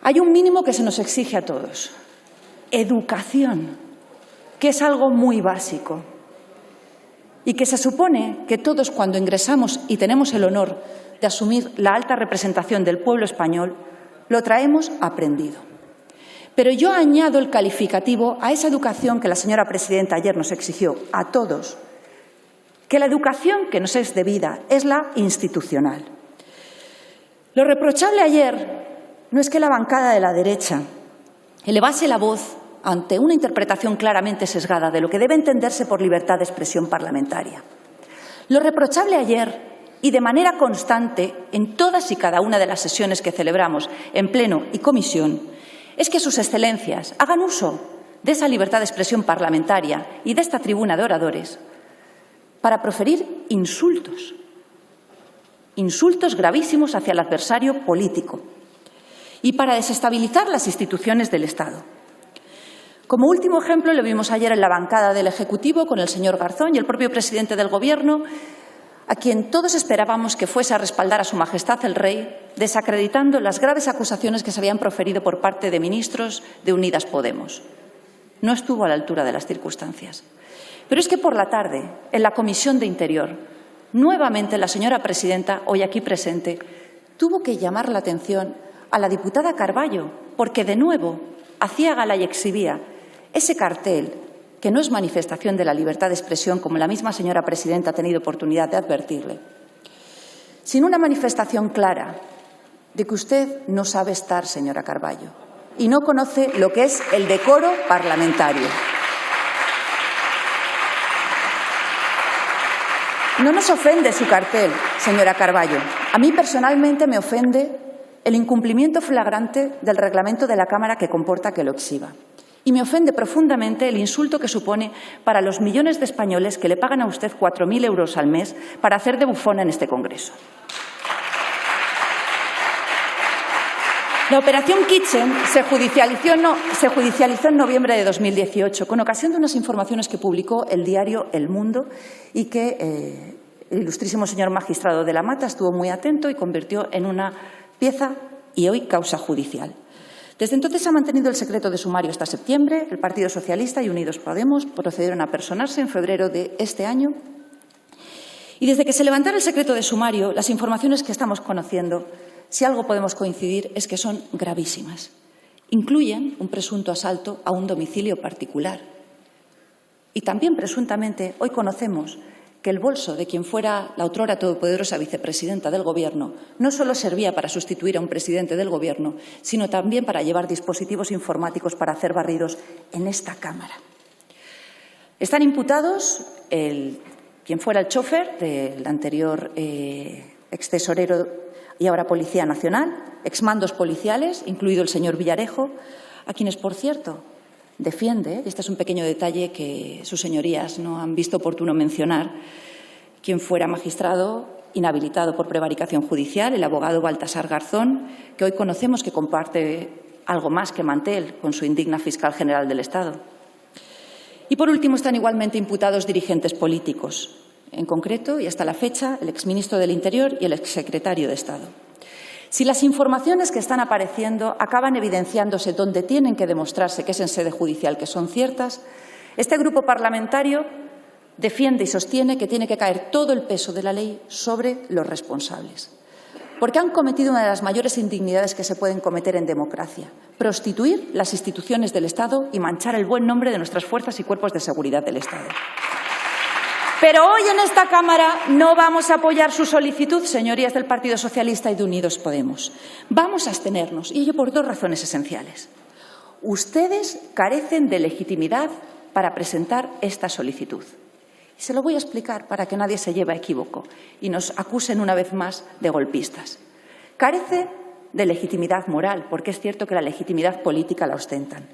Hay un mínimo que se nos exige a todos: educación, que es algo muy básico y que se supone que todos, cuando ingresamos y tenemos el honor de asumir la alta representación del pueblo español, lo traemos aprendido. Pero yo añado el calificativo a esa educación que la señora presidenta ayer nos exigió a todos, que la educación que nos es debida es la institucional. Lo reprochable ayer no es que la bancada de la derecha elevase la voz ante una interpretación claramente sesgada de lo que debe entenderse por libertad de expresión parlamentaria. Lo reprochable ayer, y de manera constante en todas y cada una de las sesiones que celebramos en Pleno y Comisión, es que sus excelencias hagan uso de esa libertad de expresión parlamentaria y de esta tribuna de oradores para proferir insultos gravísimos hacia el adversario político y para desestabilizar las instituciones del Estado. Como último ejemplo, lo vimos ayer en la bancada del Ejecutivo con el señor Garzón y el propio presidente del Gobierno, a quien todos esperábamos que fuese a respaldar a Su Majestad el Rey, desacreditando las graves acusaciones que se habían proferido por parte de ministros de Unidas Podemos. No estuvo a la altura de las circunstancias. Pero es que por la tarde, en la Comisión de Interior, nuevamente la señora presidenta, hoy aquí presente, tuvo que llamar la atención a la diputada Carballo, porque de nuevo hacía gala y exhibía ese cartel que no es manifestación de la libertad de expresión, como la misma señora presidenta ha tenido oportunidad de advertirle, sino una manifestación clara de que usted no sabe estar, señora Carballo, y no conoce lo que es el decoro parlamentario. No nos ofende su cartel, señora Carballo. A mí personalmente me ofende el incumplimiento flagrante del reglamento de la Cámara que comporta que lo exhiba. Y me ofende profundamente el insulto que supone para los millones de españoles que le pagan a usted 4.000 euros al mes para hacer de bufona en este Congreso. La operación Kitchen se judicializó en noviembre de 2018 con ocasión de unas informaciones que publicó el diario El Mundo y que el ilustrísimo señor magistrado de la Mata estuvo muy atento y convirtió en una pieza y hoy causa judicial. Desde entonces se ha mantenido el secreto de sumario hasta septiembre. El Partido Socialista y Unidos Podemos procedieron a personarse en febrero de este año. Y desde que se levantara el secreto de sumario, las informaciones que estamos conociendo, si algo podemos coincidir, es que son gravísimas. Incluyen un presunto asalto a un domicilio particular. Y también, presuntamente, hoy conocemos que el bolso de quien fuera la otrora todopoderosa vicepresidenta del Gobierno no solo servía para sustituir a un presidente del Gobierno, sino también para llevar dispositivos informáticos para hacer barridos en esta Cámara. Están imputados quien fuera el chofer del anterior extesorero y ahora Policía Nacional, exmandos policiales, incluido el señor Villarejo, a quienes, por cierto, defiende, y este es un pequeño detalle que sus señorías no han visto oportuno mencionar, quien fuera magistrado inhabilitado por prevaricación judicial, el abogado Baltasar Garzón, que hoy conocemos que comparte algo más que mantel con su indigna fiscal general del Estado. Y, por último, están igualmente imputados dirigentes políticos, en concreto, y hasta la fecha, el exministro del Interior y el exsecretario de Estado. Si las informaciones que están apareciendo acaban evidenciándose donde tienen que demostrarse que es en sede judicial que son ciertas, este grupo parlamentario defiende y sostiene que tiene que caer todo el peso de la ley sobre los responsables, porque han cometido una de las mayores indignidades que se pueden cometer en democracia: prostituir las instituciones del Estado y manchar el buen nombre de nuestras fuerzas y cuerpos de seguridad del Estado. Pero hoy en esta Cámara no vamos a apoyar su solicitud, señorías del Partido Socialista y de Unidos Podemos. Vamos a abstenernos, y ello por dos razones esenciales. Ustedes carecen de legitimidad para presentar esta solicitud. Y se lo voy a explicar para que nadie se lleve a equívoco y nos acusen una vez más de golpistas. Carece de legitimidad moral, porque es cierto que la legitimidad política la ostentan.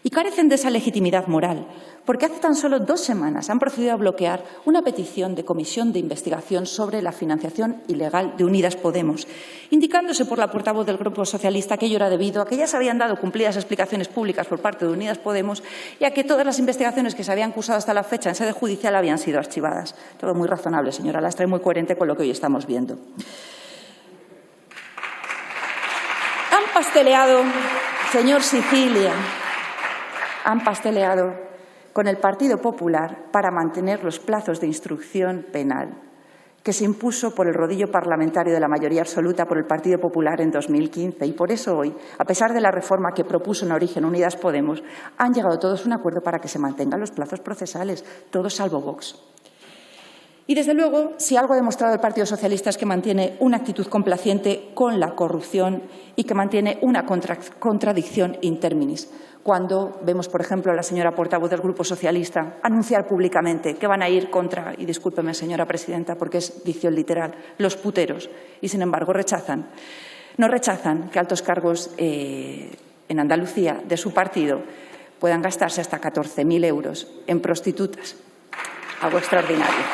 Y carecen de esa legitimidad moral, porque hace tan solo 2 semanas han procedido a bloquear una petición de comisión de investigación sobre la financiación ilegal de Unidas Podemos, indicándose por la portavoz del Grupo Socialista que ello era debido a que ya se habían dado cumplidas explicaciones públicas por parte de Unidas Podemos y a que todas las investigaciones que se habían cursado hasta la fecha en sede judicial habían sido archivadas. Todo muy razonable, señora Lastra, y muy coherente con lo que hoy estamos viendo. Han pasteleado, señor Sicilia, han pasteleado con el Partido Popular para mantener los plazos de instrucción penal que se impuso por el rodillo parlamentario de la mayoría absoluta por el Partido Popular en 2015. Y por eso hoy, a pesar de la reforma que propuso en origen Unidas Podemos, han llegado todos a un acuerdo para que se mantengan los plazos procesales, todos salvo Vox. Y, desde luego, si algo ha demostrado el Partido Socialista es que mantiene una actitud complaciente con la corrupción y que mantiene una contradicción in terminis. Cuando vemos, por ejemplo, a la señora portavoz del Grupo Socialista anunciar públicamente que van a ir contra, y discúlpeme, señora presidenta, porque es dicción literal, los puteros, y, sin embargo, no rechazan que altos cargos en Andalucía de su partido puedan gastarse hasta 14.000 euros en prostitutas. Algo extraordinario.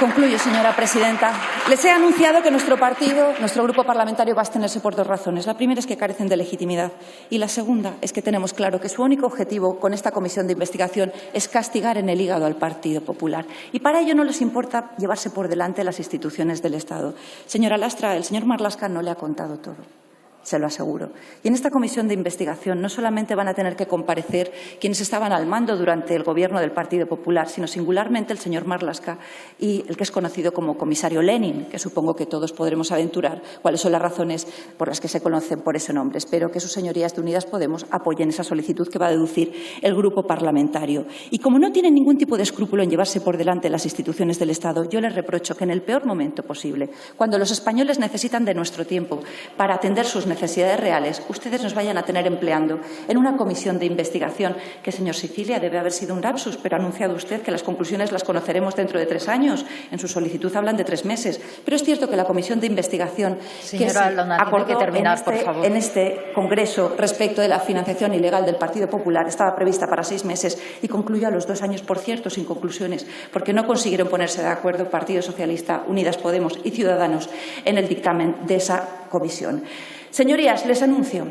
Concluyo, señora presidenta. Les he anunciado que nuestro partido, nuestro grupo parlamentario, va a abstenerse por 2 razones. La primera es que carecen de legitimidad y la segunda es que tenemos claro que su único objetivo con esta comisión de investigación es castigar en el hígado al Partido Popular. Y para ello no les importa llevarse por delante las instituciones del Estado. Señora Lastra, el señor Marlaska no le ha contado todo. Se lo aseguro. Y en esta comisión de investigación no solamente van a tener que comparecer quienes estaban al mando durante el gobierno del Partido Popular, sino singularmente el señor Marlaska y el que es conocido como comisario Lenin, que supongo que todos podremos aventurar cuáles son las razones por las que se conocen por ese nombre. Espero que sus señorías de Unidas Podemos apoyen esa solicitud que va a deducir el grupo parlamentario. Y como no tienen ningún tipo de escrúpulo en llevarse por delante las instituciones del Estado, yo les reprocho que en el peor momento posible, cuando los españoles necesitan de nuestro tiempo para atender sus necesidades reales, ustedes nos vayan a tener empleando en una comisión de investigación que, señor Sicilia, debe haber sido un lapsus, pero ha anunciado usted que las conclusiones las conoceremos dentro de 3 años. En su solicitud hablan de 3 meses. Pero es cierto que la comisión de investigación que se acordó en este Congreso respecto de la financiación ilegal del Partido Popular estaba prevista para 6 meses y concluyó a los 2 años, por cierto, sin conclusiones, porque no consiguieron ponerse de acuerdo Partido Socialista, Unidas Podemos y Ciudadanos en el dictamen de esa comisión. Señorías, les anuncio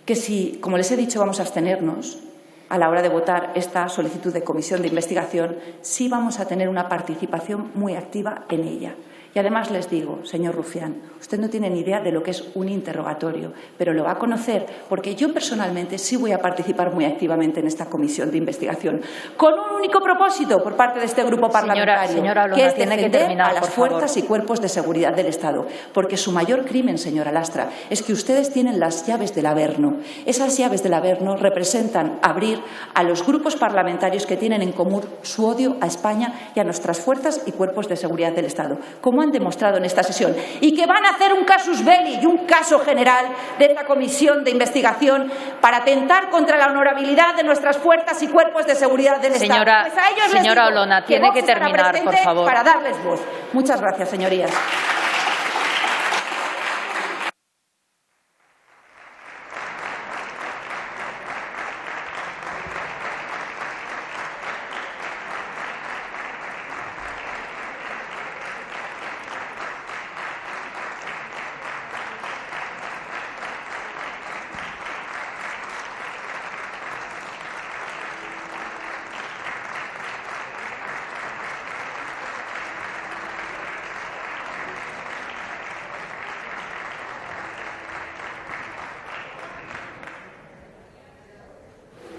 que si, como les he dicho, vamos a abstenernos a la hora de votar esta solicitud de comisión de investigación, sí vamos a tener una participación muy activa en ella. Y además les digo, señor Rufián, usted no tiene ni idea de lo que es un interrogatorio, pero lo va a conocer porque yo personalmente sí voy a participar muy activamente en esta comisión de investigación con un único propósito por parte de este grupo parlamentario, señora Olona, que es tiene defender que terminar, a las fuerzas y cuerpos de seguridad del Estado. Porque su mayor crimen, señora Lastra, es que ustedes tienen las llaves del Averno. Esas llaves del Averno representan abrir a los grupos parlamentarios que tienen en común su odio a España y a nuestras fuerzas y cuerpos de seguridad del Estado, como han demostrado en esta sesión, y que van a hacer un casus belli y un caso general de esta comisión de investigación para atentar contra la honorabilidad de nuestras fuerzas y cuerpos de seguridad del Estado. Pues a ellos señora les digo Olona, tiene que terminar, por favor. Para darles voz. Muchas gracias, señorías.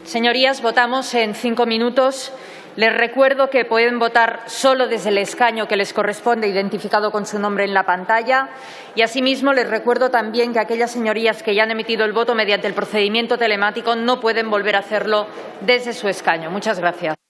Señorías, votamos en 5 minutos. Les recuerdo que pueden votar solo desde el escaño que les corresponde, identificado con su nombre en la pantalla. Y asimismo, les recuerdo también que aquellas señorías que ya han emitido el voto mediante el procedimiento telemático no pueden volver a hacerlo desde su escaño. Muchas gracias.